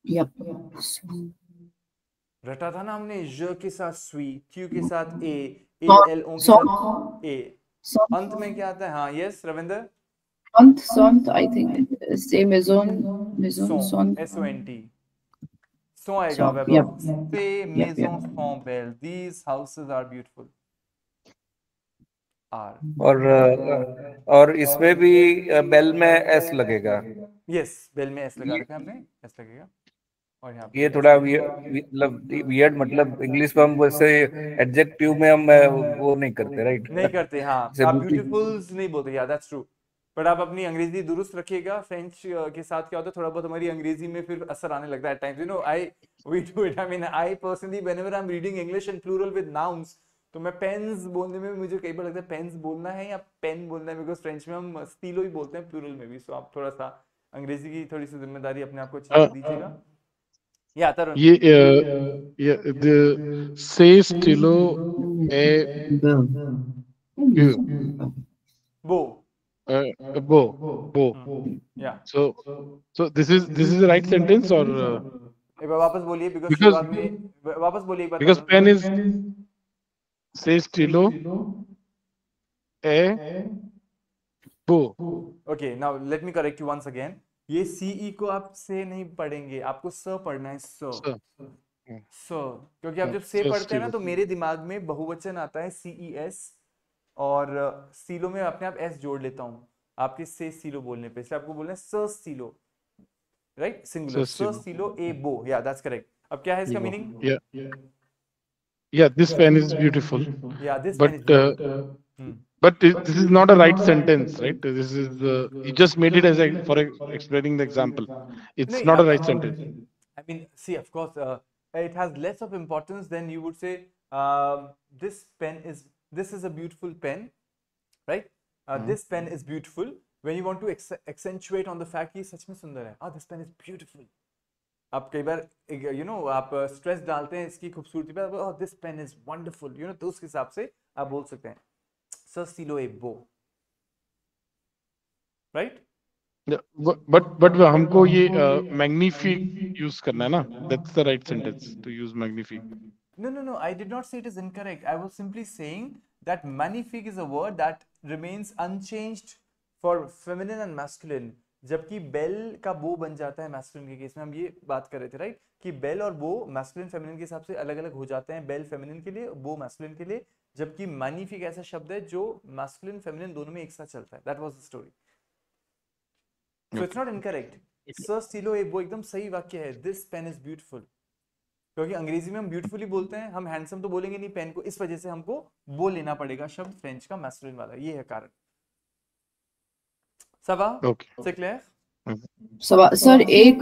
Yep. रटा था ना हमने. je के साथ suis, tu के साथ a, il, on के साथ a. अंत में क्या आता है? हाँ, yes Ravinder. Sont, I think. Ces maisons, sont. SONT. So आएगा वैभव. Ces maisons sont belles. These houses are beautiful. R. और इसमें भी बेल में S लगेगा. Yes, बेल में S लगा रखा है हमने. S लगेगा. और यहाँ ये थोड़ा वियर्ड, मतलब इंग्लिश में हम वैसे एडजेक्टिव में हम वो नहीं करते, राइट? नहीं करते. हाँ, आप ब्यूटीफुल्स नहीं बोलते. या दैट्स ट्रू. बट आप अपनी अंग्रेजी दुरुस्त रखिएगा. फ्रेंच के साथ क्या होता है, थोड़ा बहुत हमारी अंग्रेजी में फिर असर आने लगता है at times. You know, we do it. I mean, I personally, whenever I'm reading English and plural with nouns, तो मैं पेन्स बोलने में मुझे कई बार लगता है पेन्स बोलना है या पेन बोलना है, बिकॉज फ्रेंच में हम स्टीलो ही बोलते हैं प्लूरल में भी. सो आप थोड़ा सा अंग्रेजी की थोड़ी सी जिम्मेदारी अपने आप को अच्छी दीजिएगा. या तरुण. ये the say stilo a bo. Yeah. So this is the right sentence or एक बार वापस बोलिए, because वापस बोलिए एक बार. because pen is say stilo a bo. Okay, now let me correct you once again. ये सीई को आप से नहीं पढ़ेंगे, आपको स पढ़ना है, स सर स, क्योंकि आप जब से सर पढ़ते हैं ना स्टीलो तो मेरे दिमाग में बहुवचन आता है CES, और सीलो में अपने आप एस जोड़ लेता हूँ आपके से सीलो बोलने पे, इसलिए आपको बोलना है स सीलो, राइट, सिंगुलर, सर स स्टीलो सीलो ए बो, या दैट्स करेक्ट। अब क्या है इसका मीनिंग? या दिस पेन इज ब्यूटीफुल या this pen is but beautiful. this is not a right sentence, right? This is you just made it as for explaining the example. It's नहीं, not a right sentence. I mean, see, of course, it has less of importance than you would say. This pen is. This is a beautiful pen, right? This pen is beautiful. When you want to accentuate on the fact कि सच में सुंदर है, this pen is beautiful. आप कई बार आप stress डालते हैं इसकी खूबसूरती पे, oh this pen is wonderful, तो उस हिसाब से आप बोल सकते हैं सर सीलो ए बो, राइट? But हमको ये magnifique यूज करना है ना? That's the right sentence to use magnifique. No, I did not say it is incorrect. I was simply saying that magnifique is a word that remains unchanged for feminine and masculine. जबकि bell का बो बन जाता है masculine के case में, हम ये बात कर रहे थे, राइट, कि बेल और बो मैस्कुलिन फेमिनिन के हिसाब से अलग अलग हो जाते हैं, बेल फेमिनिन के लिए, बो मैस्कुलिन के लिए, जबकि मैग्निफिक ऐसा शब्द है जो मैस्कुलिन फेमिनिन दोनों में एक साथ चलता है। That was the story, so it's not incorrect. Sir स्टीलो ए बो एकदम सही वाक्य है, दिस पेन इज ब्यूटीफुल, क्योंकि अंग्रेजी में हम ब्यूटीफुली बोलते हैं, हम हैंडसम तो बोलेंगे नहीं पेन को, इस वजह से हमको वो लेना पड़ेगा शब्द फ्रेंच का मैस्कुलिन वाला, ये है कारण। सवा से क्लियर? सर एक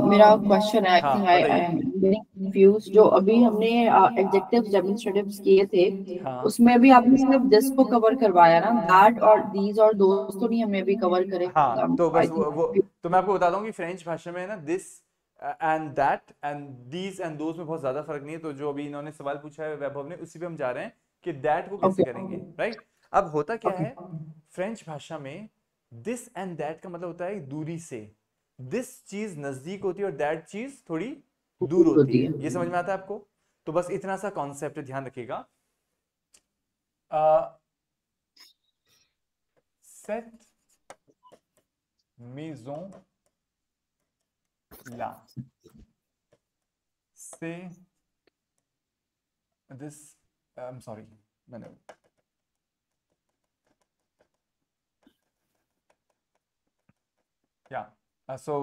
मेरा क्वेश्चन है, हाँ, आई एम वेरी कंफ्यूज। जो अभी हमने एडजेक्टिव्स डेमोंस्ट्रेटिव्स किए थे, हाँ, उसमें भी आपने सिर्फ दिस को कवर करवाया ना, दैट और दीज और दोस्त तो नहीं हमने भी कवर करे? हाँ, तो बस वो तो मैं आपको बता दूं कि फ्रेंच भाषा में है ना, this and that and these and those में बहुत ज्यादा फर्क नहीं है। तो जो अभी इन्होंने सवाल पूछा है वैभव ने, उसी पे हम जा रहे हैं कि दैट को कैसे करेंगे, राइट? अब होता क्या है फ्रेंच भाषा में, दिस एंड दैट का मतलब होता है दूरी से, दिस चीज नजदीक होती है और दैट चीज थोड़ी दूर होती है। ये समझ में आता है आपको? तो बस इतना सा कॉन्सेप्ट ध्यान रखिएगा। सेट मेजों ला से दिस, आई एम सॉरी, मैंने yeah, so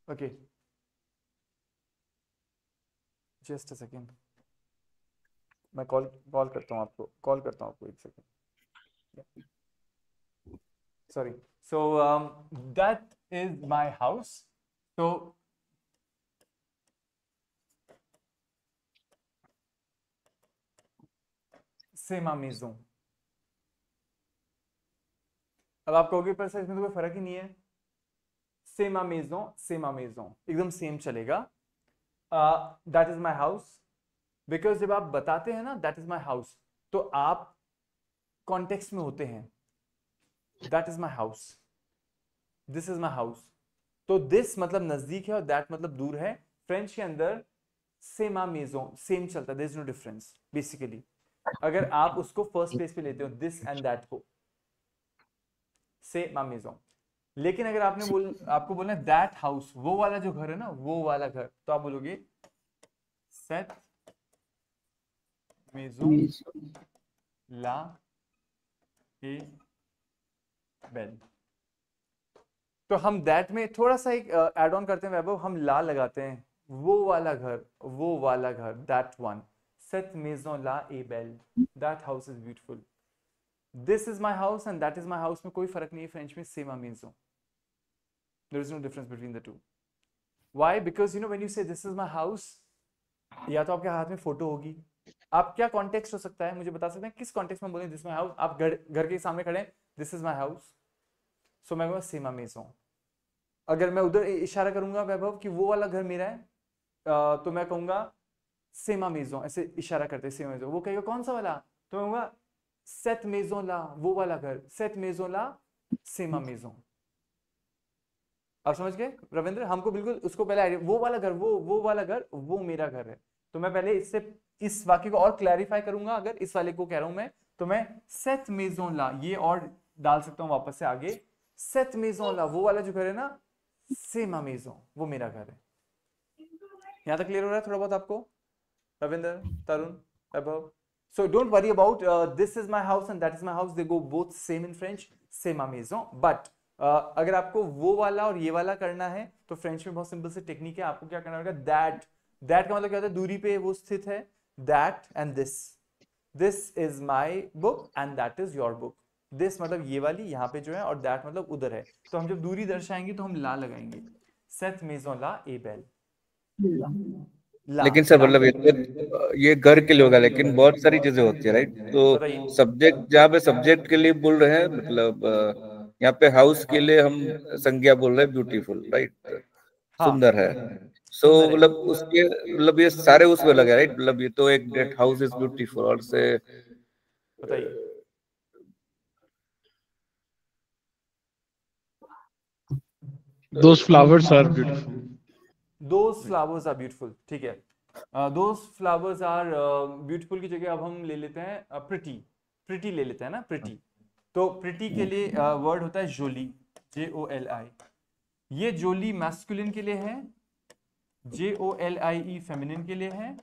okay, just a second, मैं कॉल करता हूँ आपको, एक second, sorry, so that is my house, so c'est ma maison। अब आप कहोगे पर सर इसमें तो कोई फर्क ही नहीं है, c'est ma maison एकदम सेम चलेगा। That is my house, because जब आप बताते हैं ना दैट इज माई हाउस, तो आप कॉन्टेक्स्ट में होते हैं, that is my house, this is my house, तो दिस मतलब नजदीक है और दैट मतलब दूर है। फ्रेंच के अंदर c'est ma maison सेम चलता है, there is no difference basically, अगर आप उसको फर्स्ट प्लेस पे लेते हो दिस एंड दैट को, c'est ma maison। लेकिन अगर आपको बोलना है दैट हाउस, वो वाला जो घर है ना, वो वाला घर, तो आप बोलोगे सेट मेजों ला ए बेल। तो हम दैट में थोड़ा सा एक एड ऑन करते हैं वैभव, हम ला लगाते हैं, वो वाला घर, दैट वन, सेट मेजों ला ए बेल, that house is beautiful. This is my house and that is my house में कोई फर्क नहीं है फ्रेंच में, c'est ma maison, there is no difference between the two। why? because when you say this is my house, या तो आपके हाथ में फोटो होगी, आप क्या कॉन्टेक्स्ट हो सकता है मुझे बता सकते हैं, किस कॉन्टेक्स्ट में बोले दिस माई हाउस? आप घर के सामने खड़े हैं, दिस इज माई हाउस, सो मैं कहूँगा c'est ma maison। अगर मैं उधर इशारा करूंगा वैभव कि वो वाला घर मेरा है, तो मैं कहूंगा c'est ma maison, ऐसे इशारा करते c'est ma maison। वो कहेगा कौन सा वाला? तो मैं कहूंगा cette maison là, वो वाला घर, cette maison là c'est ma maison। आप समझ गए रविंद्र? हमको बिल्कुल उसको पहले आइडिया, वो वाला घर, वो वाला घर, वो मेरा घर है। तो मैं पहले इस वाक्य को और क्लैरिफाई करूंगा। अगर इस वाले को कह रहा हूं मैं, तो मैं cette maison là ये और डाल सकता हूं वापस से आगे, सेट मेजों ला, वो वाला जो घर है ना, c'est ma maison, वो मेरा घर है। यहाँ तक क्लियर हो रहा है थोड़ा बहुत आपको? रविंदर, तरुण, वैभव? So don't worry about this is my house and that is my house. They go both same in French, c'est ma maison. But अगर आपको वो वाला और ये वाला करना है तो फ्रेंच में बहुत सिंपल सी टेक्निक है। आपको क्या करना होगा, दैट, दैट का मतलब क्या होता है, दूरी पे वो स्थित है, that and this is my book and that is your book. This मतलब ये वाली यहाँ पे जो है, और दैट मतलब उधर है। तो हम जब दूरी दर्शाएंगे तो हम ला लगाएंगे, सेट मेजों ला ए बेल। लेकिन सर मतलब ये घर के लिए होगा, लेकिन बहुत सारी चीजें होती है राइट। तो सब्जेक्ट जहाँ पे सब्जेक्ट के लिए बोल रहे हैं, मतलब यहाँ पे हाउस के लिए हम संज्ञा बोल रहे हैं ब्यूटीफुल राइट, सुंदर है। सो मतलब उसके मतलब ये सारे उसमें लगे राइट, मतलब ये तो एक दैट हाउस इज ब्यूटीफुल और से बताइए। Those flowers are beautiful. Those flowers are beautiful, ठीक है। those flowers are beautiful की जगह अब हम ले लेते हैं pretty, pretty ले लेते हैं ना, pretty। तो pretty के लिए वर्ड होता है जोली, Joli। ये जोली मैस्कुलिन के लिए है, Jolie फेमिनिन के लिए है,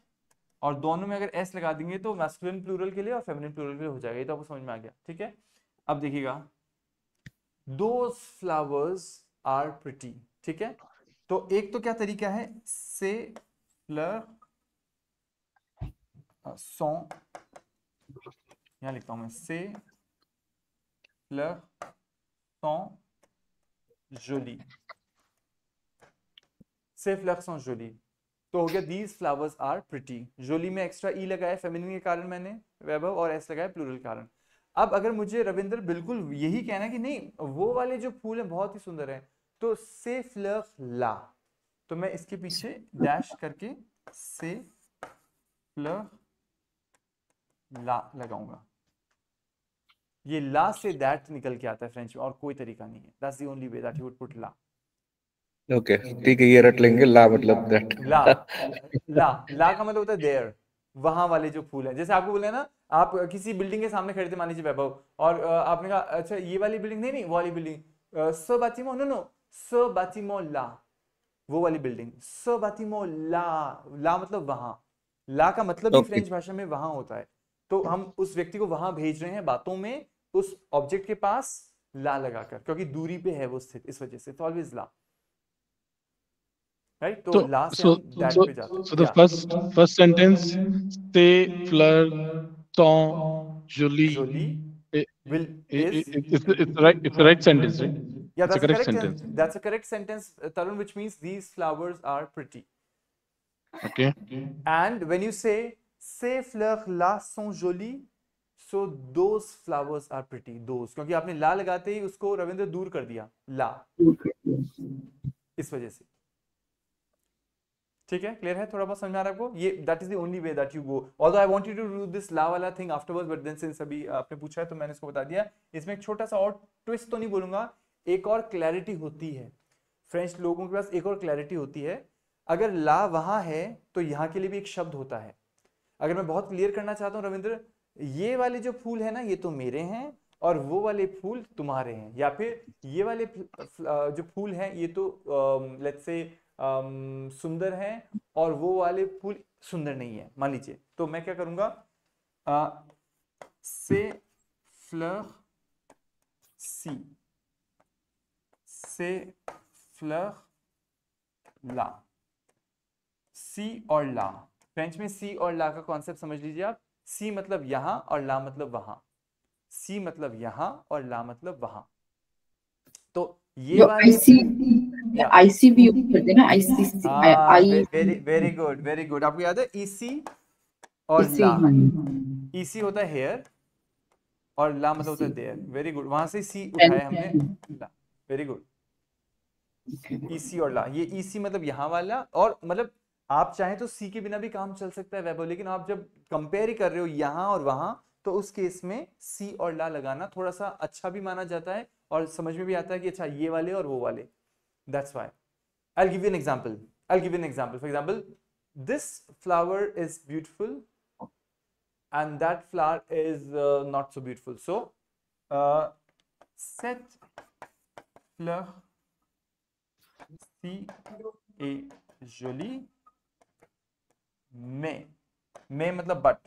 और दोनों में अगर एस लगा देंगे तो मैस्कुलिन प्लूरल के लिए और फेमिनिन प्लूरल के लिए हो जाएगा। ये तो आपको समझ में आ गया, ठीक है। अब देखिएगा, those flowers are pretty, ठीक है। तो एक तो क्या तरीका है, से फ्लर सॉ, यहां लिखता हूं मैं, से फ्लर सॉ जोली, से फ्लर सॉ जोली। तो हो गया दीज फ्लावर्स आर प्रिटी। जोली में एक्स्ट्रा ई लगाया फेमिनिन के कारण मैंने, वैभव, और एस लगाया प्लूरल के कारण। अब अगर मुझे रविंद्र बिल्कुल यही कहना है कि नहीं वो वाले जो फूल है बहुत ही सुंदर है, तो से फ्लर ला, तो मैं इसके पीछे डैश करके से फ्लर ला लगाऊंगा। ये ला से दैट निकल के आता है फ्रेंच में, और कोई तरीका नहीं है। That's the only way that you would put ला। ओके ठीक है, ये रट लेंगे, ला मतलब दैट। ला, ला का मतलब होता है देयर, वहां वाले जो फूल है। जैसे आपको बोले ना, आप किसी बिल्डिंग के सामने खड़े थे, मान लीजिए वैभव, और आपने कहा अच्छा ये वाली बिल्डिंग, नहीं वो वाली बिल्डिंग, स बातिमो, नो स बातिमो ला, वो वाली बिल्डिंग, स बातिमो ला, ला मतलब वहां। ला का मतलब भी फ्रेंच भाषा में वहां होता है। तो हम उस व्यक्ति को वहां भेज रहे हैं बातों में, उस ऑब्जेक्ट के पास ला लगाकर, क्योंकि दूरी पे है वो स्थित, इस वजह से तो ऑलवेज ला, राइट। तो ला से हम दैट पे जाते हैं। So the first sentence, c'est fleur ton jolie. Jolie will It's the right sentence, right? Yeah, It's a correct sentence. That's a correct sentence, Tarun, which means these flowers are pretty. Okay. And when you say ces fleurs là sont jolies, so those flowers are pretty. Those, क्योंकि आपने ला लगाते ही उसको रविंद्र दूर कर दिया, ला, इस वजह से। ठीक है, क्लियर है? थोड़ा बहुत समझ आ रहा है आपको? ये that is the only way that you go. Although I wanted to do this law वाला thing afterwards, but then since अभी आपने पूछा है तो मैंने इसको बता दिया। इसमें एक छोटा सा और ट्विस्ट तो नहीं बोलूंगा, एक और क्लैरिटी होती है। फ्रेंच लोगों के पास एक और क्लैरिटी होती है। अगर ला वहां है तो यहाँ के लिए भी एक शब्द होता है। अगर मैं बहुत क्लियर करना चाहता हूँ रविंद्र, ये वाले जो फूल है ना ये तो मेरे हैं और वो वाले फूल तुम्हारे हैं, या फिर ये वाले जो फूल हैं ये तो लेट्स से सुंदर है और वो वाले फूल सुंदर नहीं है, मान लीजिए। तो मैं क्या करूंगा, से फ्लर सी, से फ्लर ला, सी और ला। फ्रेंच में सी और ला का कॉन्सेप्ट समझ लीजिए आप। सी मतलब यहां और ला मतलब वहां, सी मतलब यहां और ला मतलब वहां। तो ये वाले आईसी भी यूज करते हैं ना, I see, I. Very good, very good. आपको याद है ईसी और ला? ईसी होता है हेयर और ला मतलब होता है देयर। वेरी गुड, वहां से सी उठाया हमने, ला। वेरी गुड, ईसी और ला। ये ईसी मतलब यहाँ वाला, और मतलब आप चाहें तो सी के बिना भी काम चल सकता है वैभव, लेकिन आप जब कंपेयर कर रहे हो यहाँ और वहां तो उस केस में सी और ला लगाना थोड़ा सा अच्छा भी माना जाता है और समझ में भी आता है कि अच्छा ये वाले और वो वाले। That's why. I'll give you an example. For example, this flower is beautiful and that flower is not so beautiful. So, cette fleur si est jolie, mais मतलब but,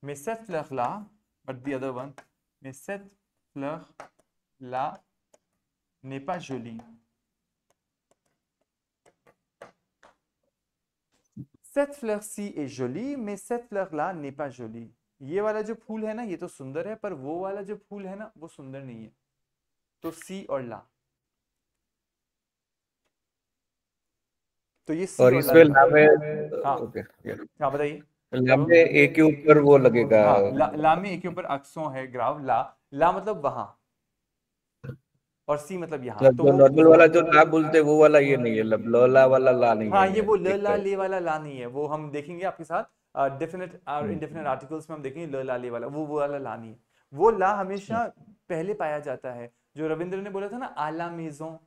mais cette fleur là, but the other one, mais cette fleur là n'est pas jolie. Cette fleur-ci est jolie, mais cette fleur-là n'est pas jolie. ये वाला जो फूल है ना, ये तो सुंदर है, पर वो वाला जो फूल है ना, वो सुंदर नहीं है. तो सी और ला. तो ये सी और और इसमें ला. ला में हाँ. ओके हाँ बताइए. ला में ए के ऊपर वो लगेगा. हाँ, ला में ए के ऊपर अक्सों है ग्राफ. ला मतलब वहां, और सी मतलब यहाँ. मतलब तो जो वो नॉर्मल वाला जो ला बोलते हैं वो वाला ये नहीं है, ला वाला ला नहीं हाँ, है. ये वो ल ठीक ला है. ले वाला ला नहीं है. वो हम देखेंगे आपके साथ डेफिनेट और इंडेफिनेट आर्टिकल्स में हम देखेंगे ल ला ले वाला, वो वाला ला नहीं है. वो ला हमेशा पहले पाया जाता है. जो रविंद्र ने बोला था ना आला मेजों,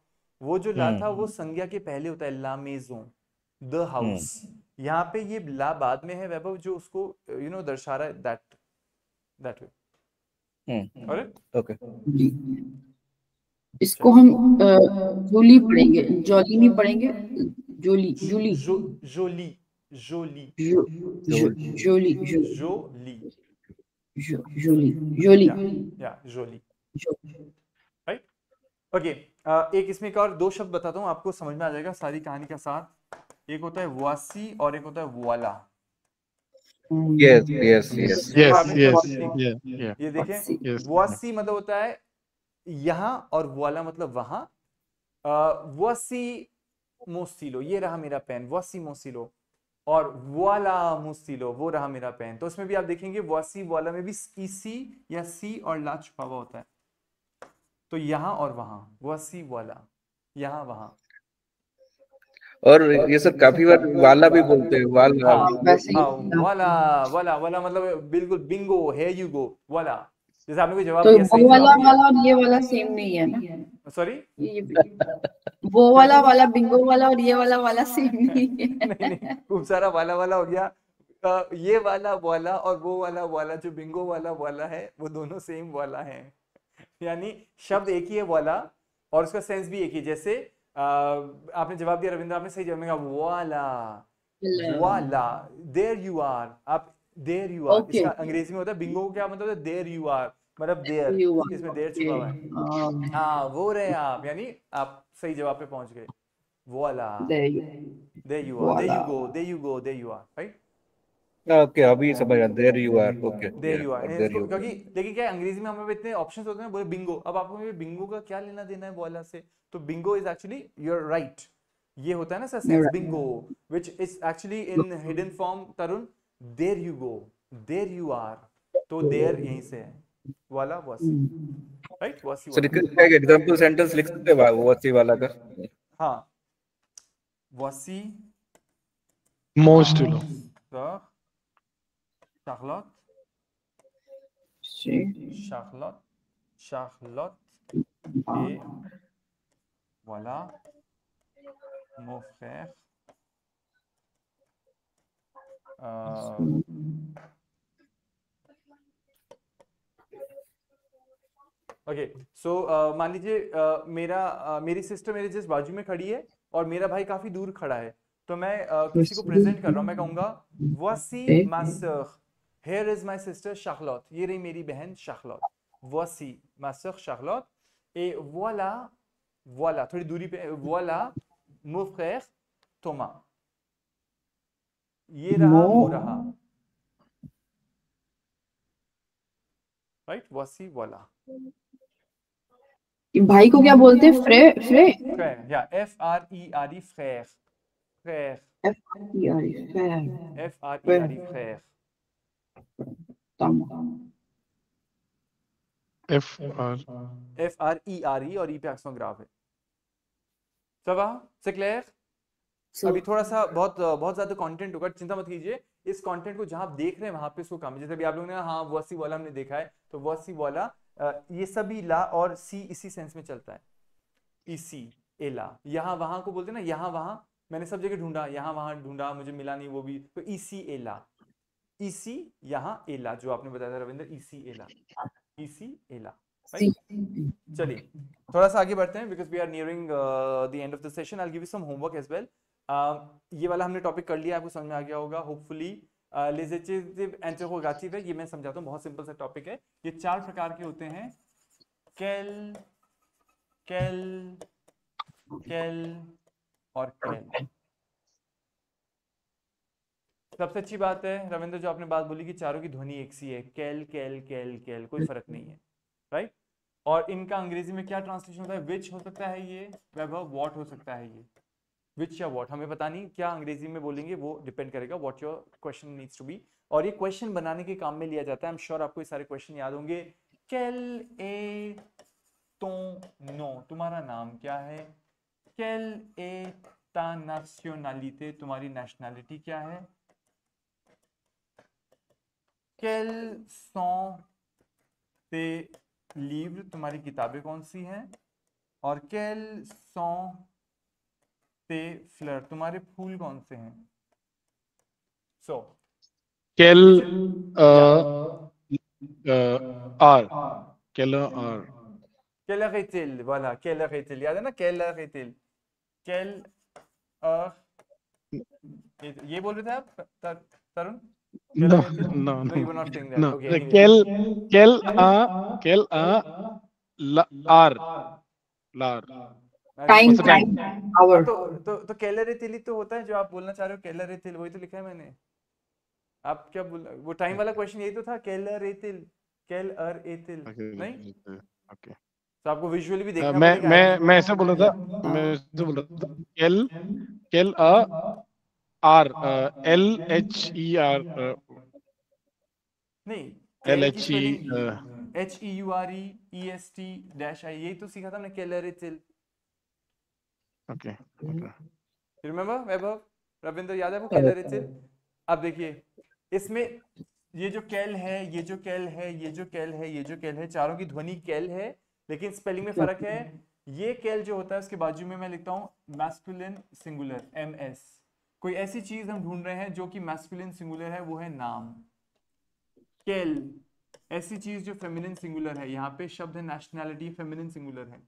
वो जो ला था वो संज्ञा के पहले होता है. ला मेजों, द हाउस. यहाँ पे ये ला बाद में है वैभव, जो उसको दर्शा रहा है दैट वे. ओके. इसको हम जूली पढ़ेंगे, जॉली नहीं पढ़ेंगे. जूली जूली जोली जोली जोली जोली जोली जोली या जोली. राइट. ओके. एक इसमें एक और दो शब्द बताता हूँ, आपको समझ में आ जाएगा सारी कहानी का साथ. एक होता है वासी और एक होता है वाला. Yes yes yes. ये देखें, वासी मतलब होता है यहाँ, और वाला मतलब वहां. वासी मोस्टिलो, ये रहा मेरा पेन. वासी मोस्टिलो. और वाला मोस्टिलो, वो रहा मेरा पेन. तो इसमें भी आप देखेंगे वासी वाला में भी सी या सी और ला छुपा हुआ होता है. तो यहाँ और वहां, वासी वाला, यहाँ वहां. और ये सब काफी बार वाला भी बोलते हैं. वाला. हाँ, वाला वाला वाला मतलब बिल्कुल बिंगो, here you go, वाला. जैसे आपने कोई जवाब तो दिया, सही वो वाला जवाब दिया. और ये वाला सेम नहीं है ना. सॉरी, वो वाला बिंगो वाला और ये वाला सेम नहीं है. नहीं, खूब सारा वाला वाला हो गया. ये वाला वाला और वो वाला वाला, जो बिंगो वाला है, वो दोनों सेम वाला है. यानी शब्द एक ही है वाला, और उसका सेंस भी एक ही. जैसे आपने जवाब दिया रविंद्र, आपने सही जवाब दिया वाला वाला. देयर यू आर, आप देयर यू आर. इसका अंग्रेजी में होता है बिंगो. क्या मतलब है? देयर यू आर, मतलब देयर, इसमें देयर छुपा हुआ है. हाँ, वो रहे आप, यानी आप सही जवाब पे पहुंच गए. वाला, there you are, there you go, there you go, there you are. Right. Okay, अभी समझ आया. There you are. Okay, there you are. क्योंकि लेकिन क्या है, अंग्रेजी में हमें इतने ऑप्शंस होते हैं. बोले बिंगो, अब आपको बिंगो का क्या लेना देना है वाला से. तो bingo is actually, you are right. ये होता है ना सर, सेंस bingo, which is actually in hidden form. Tarun, there you go, there you are. तो देयर यहीं से है, वाला वासी. राइट, वासी वाला. सर एक एग्जांपल सेंटेंस लिख सकते हैं वासी वाला का. हाँ, वासी मोस्ट Charlotte, et voilà mon frère. Okay, so मान लीजिए मेरी सिस्टर मेरे जिस बाजू में खड़ी है, और मेरा भाई काफी दूर खड़ा है. तो मैं किसी को प्रेजेंट कर रहा हूँ. मैं कहूंगा voici ma sœur, here is my sister Charlotte. ये रही मेरी बहन Charlotte. voici ma sœur Charlotte, et voilà थोड़ी दूरी पे, voilà mon frère Thomas. ये रहा वो रहा. Right, voici voilà. भाई को क्या बोलते हैं? फ्रेर या FRERE, फ्रेर. FRERE, फ्रेर. FRERE और ई पे एक्सोन ग्राफ है. c'est clair? अभी थोड़ा सा बहुत ज्यादा कंटेंट होगा, चिंता मत कीजिए. इस कंटेंट को जहां आप देख रहे हैं वहां पे इसको काम. जैसे अभी आप लोगों ने हाँ वासी वाला हमने देखा है, तो वासी वाला ये सभी ला और सी इसी सेंस में चलता है. इसी एला, यहाँ वहां को बोलते हैं ना, यहाँ वहां. मैंने सब जगह ढूंढा, यहाँ वहां ढूंढा, मुझे मिला नहीं, वो भी. तो इसी एला, इसी यहाँ एला, जो आपने बताया था रविंद्र, इसी एला, इसी एला. चलिए थोड़ा सा आगे बढ़ते हैं because we are nearing the end of the session. I give you some homework as well. ये वाला हमने टॉपिक कर लिया, आपको समझ में आ गया होगा होपफुली। लेजिस्लेटिव इंटरोगेटिव है, ये मैं समझाता हूँ, बहुत सिंपल सा टॉपिक है। ये 4 प्रकार के होते हैं, केल, केल, केल और केल। सबसे अच्छी बात है रविंद्र जो आपने बात बोली कि चारों की ध्वनि एक सी है, केल केल केल केल, कोई फर्क नहीं है, राइट। और इनका अंग्रेजी में क्या ट्रांसलेशन होता है? विच हो सकता है ये, वैभव वॉट हो सकता है ये, विच या वॉट हमें पता नहीं, क्या अंग्रेजी में बोलेंगे वो डिपेंड करेगा what your question needs to be. और ये क्वेश्चन बनाने के काम में लिया जाता है। आई एम श्योर आपको ये सारे क्वेश्चन याद होंगे। केल ए तो नो, तुम्हारा नाम क्या है? केल ए ता नाशनलिते, तुम्हारी नेशनैलिटी क्या है? केल सौ ते लिव्र, तुम्हारी किताबें कौन सी हैं? और केल सौ ते फ्लर, तुम्हारे फूल कौन से हैं? सो केल आर, केल आर, केलरेतिल, voilà, केलरेतिल, याद है ना, केलरेतिल, केल ये बोल रहे थे आप तरुण? no, no, No, you were not saying that. no, Okay, anyway. केल आर, लार, time, what's the time? Hour. तो केलरेतिल तो होता है जो आप बोलना चाह रहे हो, केलरेतिल वही तो लिखा है मैंने। आप क्या बोल, वो टाइम वाला क्वेश्चन यही तो था, केलरेतिल, केलरेतिल, नहीं? ओके, तो आपको विजुअली भी देखना पड़ेगा। मैं ऐसे बोल रहा था, केल आर, LHER, नहीं, LHE, HEUREEST-I, यही तो सीखा था हमने, केलरेतिल। ओके, रिमेम्बर वैभव, रविंद्र, याद है वो केलरेतिल? अब देखिए इसमें ये जो केल है, ये जो केल है, ये जो केल है, ये जो केल है, चारों की ध्वनि केल है, लेकिन स्पेलिंग में फर्क है। ये केल जो होता है उसके बाजू में मैं लिखता हूं मैस्कुलिन सिंगुलर, MS। कोई ऐसी चीज हम ढूंढ रहे हैं जो कि मैस्कुलिन सिंगुलर है, वो है नाम। केल ऐसी चीज जो फेमिनिन सिंगुलर है, यहाँ पे शब्द है नेशनैलिटी, फेमिनिन सिंगुलर है।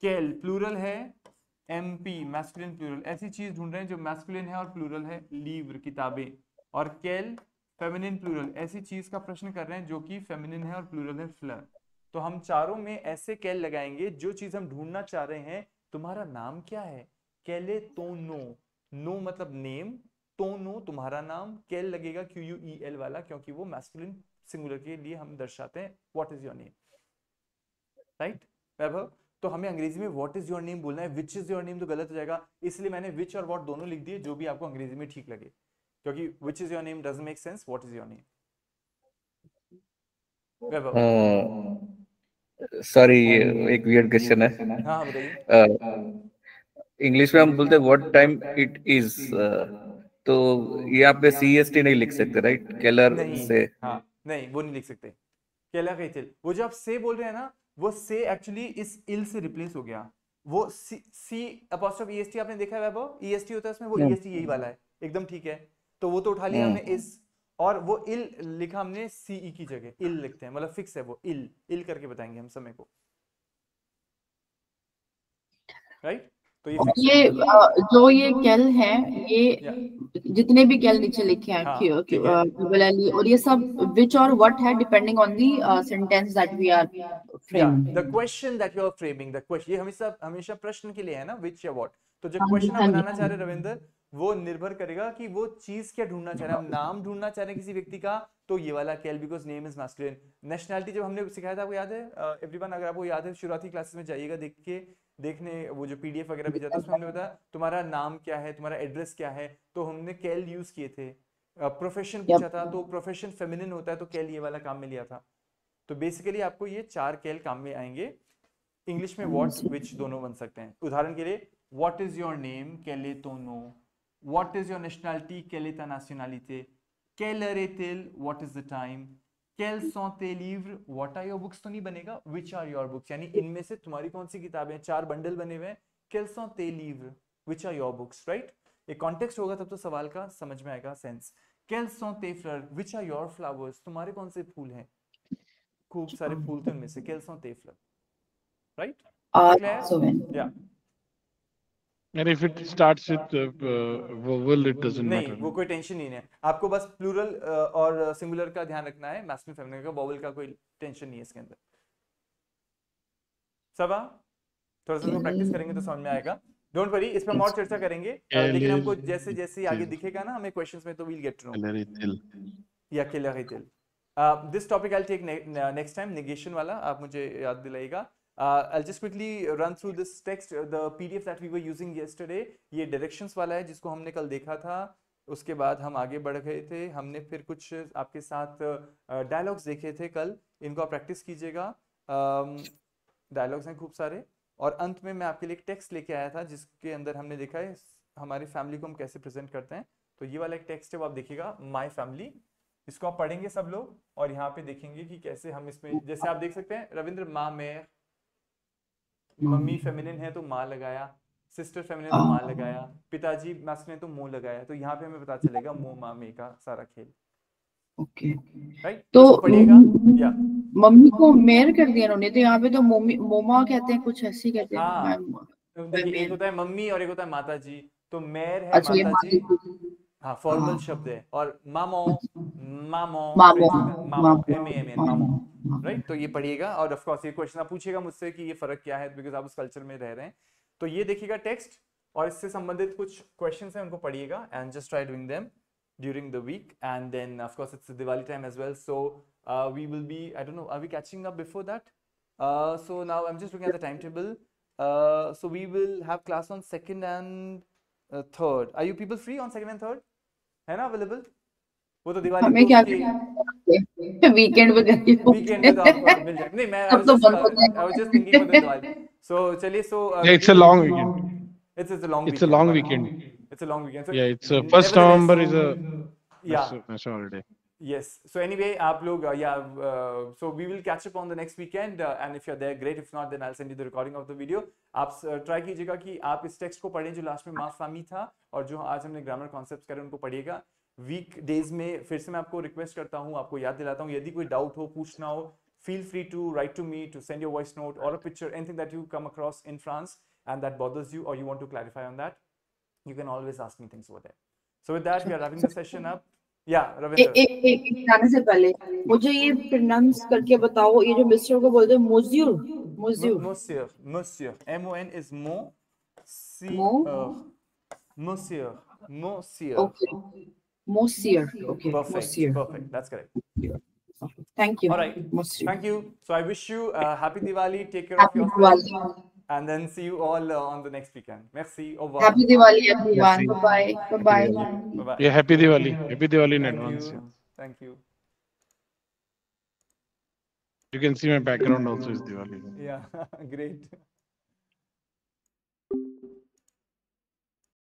केल प्लूरल है, MP मैस्कुलिन प्लूरल, ऐसी चीज ढूंढ रहे हैं जो मैस्कुलिन है और प्लूरल है, लीव्र किताबें। और केल फेमिनिन प्लूरल, ऐसी चीज का प्रश्न कर रहे हैं जो कि फेमिनिन है और प्लूरल है, फ्लर। तो हम चारों में ऐसे केल लगाएंगे जो चीज हम ढूंढना चाह रहे हैं। तुम्हारा नाम क्या है? केले तो नो, नो मतलब नेम, तो नो तुम्हारा नाम, केल लगेगा QUEL वाला, क्योंकि वो मैस्कुलिन सिंगुलर के लिए हम दर्शाते हैं what is your name, right Vaibhav? तो हमें अंग्रेजी में व्हाट इज योर नेम बोलना है, विच इज योर नेम तो गलत हो जाएगा, इसलिए मैंने विच और व्हाट दोनों लिख दिए, जो भी आपको अंग्रेजी में ठीक लगे, क्योंकि which is your name doesn't make sense, what is your name. Vaibhav sorry, एक वियर्ड क्वेश्चन है। हाँ बताइए। इंग्लिश में हम बोलते हैं व्हाट टाइम इट इज, तो यहाँ पे CST नहीं लिख सकते, राइट? केलर नहीं, से, हाँ नहीं, वो नहीं लिख सकते। केला कैचल, वो जो आप से बोल रहे हैं ना, वो से एक्चुअली इस इल से रिप्लेस हो गया। वो सी अपॉस्ट्रोफ EST आपने देखा है वैभव, EST होता है उसमें, वो EST यही वाला है, एकदम ठीक है। तो वो तो उठा लिया हमने इस, और वो इल लिखा हमने CE की जगह, इल लिखते हैं, मतलब फिक्स है वो, इल इल करके बताएंगे हम समय को, राइट? तो ये जो ये केल है, ये जितने भी केल नीचे लिखे हैं, और ये सब विच और व्हाट है, depending on the sentence that we are framing, the question that you are framing, the question, ये हमेशा प्रश्न के लिए है ना, विच या व्हाट। तो जो क्वेश्चन आप बनाना चाह रहे हैं रविंद्र, वो निर्भर करेगा कि वो चीज क्या ढूंढना चाह रहे हैं। हम नाम ढूंढना चाह रहे हैं किसी व्यक्ति का, तो ये वाला केल, because name is masculine. Nationality जब हमने सिखाया था, आपको याद है एवरीवन? अगर आपको याद है शुरुआती क्लासेस में जाइएगा, देखने वो जो PDF वगैरह भी जाता है, उसमें हमने बताया तुम्हारा नाम क्या है, तुम्हारा एड्रेस क्या है, तो हमने केल यूज किए थे। प्रोफेशन पूछा था, तो प्रोफेशन फेमिनिन होता है, तो केल ये वाला काम में लिया था। तो बेसिकली आपको ये 4 केल काम में आएंगे। इंग्लिश में व्हाट विच दोनों बन सकते हैं। उदाहरण के लिए, व्हाट इज योर नेम, केले तो no, what is your nationality, केले ता नाशनलिते, केलरेतिल, व्हाट इज द टाइम, केल sont tes livres, what are your books तो नहीं बनेगा, विच आर योर बुक्स, यानी इनमें से तुम्हारी कौन सी किताबें, 4 बंडल बने हुए हैं, केल sont tes livres, which are your books, right? एक कॉन्टेक्स्ट होगा तब तो सवाल का समझ में आएगा सेंस। केल sont tes fleurs, which are your flowers, तुम्हारे कौन से फूल हैं। खूब सारे फूल थे, उनमें से quels sont tes fleurs, right? Artsoven. Yeah. And if it starts with vowel, it doesn't नहीं, matter. वो कोई टेंशन नहीं है, आपको बस प्लूरल और सिंगुलर का ध्यान रखना है, मैस्कुलिन फेमिनिन का, वोवल का कोई टेंशन नहीं है इसके अंदर। सबा थोड़ा सा प्रैक्टिस करेंगे तो समझ में आएगा, डोंट वरी, इस पर हम और चर्चा करेंगे, लेकिन हमको जैसे जैसे आगे दिखेगा ना हमें क्वेश्चंस में, तो वील गेट टू नो या केलरितिल। This topic I will take next time, negation वाला आप मुझे याद दिलाइएगा। I'll just quickly run through this text, the PDF that we were using yesterday, ये directions वाला है जिसको हमने कल देखा था, उसके बाद हम आगे बढ़ गए थे, हमने फिर कुछ आपके साथ डायलॉग्स देखे थे कल, इनको आप प्रैक्टिस कीजिएगा, डायलॉग्स हैं खूब सारे, और अंत में मैं आपके लिए एक टेक्स्ट लेके आया था जिसके अंदर हमने देखा है हमारी फैमिली को हम कैसे प्रेजेंट करते हैं, तो ये वाला एक टेक्स्ट है वो आप देखिएगा, माई फैमिली, इसको आप पढ़ेंगे सब लोग, और यहाँ पे देखेंगे कि कैसे हम इसमें, जैसे आप देख सकते हैं रविंद्र, माँ में मम्मी फेमिनिन है तो माँ लगाया, सिस्टर फेमिनिन तो माँ लगाया, पिताजी मैस्कुलिन तो मुंह लगाया, तो यहाँ पे हमें पता चलेगा मुंह माँ में का सारा खेल। ओके, राइट, तो पढ़िएगा। या मम्मी को मेयर कर दिया उन्होंने, तो यहाँ पे तो मोमा कहते हैं, कुछ ऐसे कहते हैं। हाँ, देखिए एक होता है मम्मी और एक होता है माता जी, तो मेयर है अच्छा, ये माता जी, माता, हाँ फॉर्मल शब्द है, और मामो, मामो, मामो, मामो, M-A-M-O, मामो, राइट, तो ये पढ़िएगा, और ऑफ कोर्स ये क्वेश्चन आप पूछिएगा मुझसे कि ये फर्क क्या है, बिकॉज आप उस कल्चर में रह रहे हैं, तो ये देखिएगा टेक्स्ट, और इससे संबंधित कुछ क्वेश्चंस हैं उनको पढ़िएगा, and just try doing them during the week, and then of course it's the Diwali time as well, so we will be, I don't know, are we catching up before that? So now I'm just looking at the timetable, so we will have class on 2nd and 3rd. Are you people free on 2nd and 3rd? है ना available? वो तो दिवाली हमें क्या weekend पे weekend में तो आपको मिल जाएगा, नहीं मैं I was just thinking for the Diwali, so चलिए, so it's a long weekend. It's a long It's a long weekend. It's a long weekend. So Yeah, it's 1st November is a national holiday. Yes. So anyway, आप लोग so we will catch up on the next weekend, and if you're there, great. If not, then I'll send you the recording of the video. आप try कीजिएगा कि आप इस text को पढ़ें जो लास्ट में माँ फैमिली था, और जो आज हमने ग्रामर कॉन्सेप्ट्स करे उनको पढ़िएगा। वीक डेज में फिर से मैं आपको रिक्वेस्ट करता हूँ, आपको याद दिलाता हूँ, यदि कोई डाउट हो, पूछना हो, feel free to write to me, to send your voice note or a picture, anything that you come across in France and that bothers you or you want to clarify on that, you can always ask me things over there. So with that, we are wrapping the session up. Yeah, Ravinder. एक जाने से पहले मुझे ये pronounce करके बताओ, ये जो मिस्टर को बोलते हैं मोज्यूर, मोज्यूर, Monsieur, monsieur, M-O-N is mo, C, monsieur, monsieur. Okay, monsieur. Okay, Perfect, monsieur. perfect. That's correct. Thank you. All right, Monsieur. thank you. So I wish you a happy Diwali. Take care of Happy yourself, Diwali. and then see you all on the next weekend. Merci. Au revoir. Happy Diwali, everyone. Bye bye. Bye bye. Bye bye. Yeah, happy Diwali. Happy Diwali in Thank advance. you. Yeah. Thank you. You can see my background also is Diwali. Yeah, great.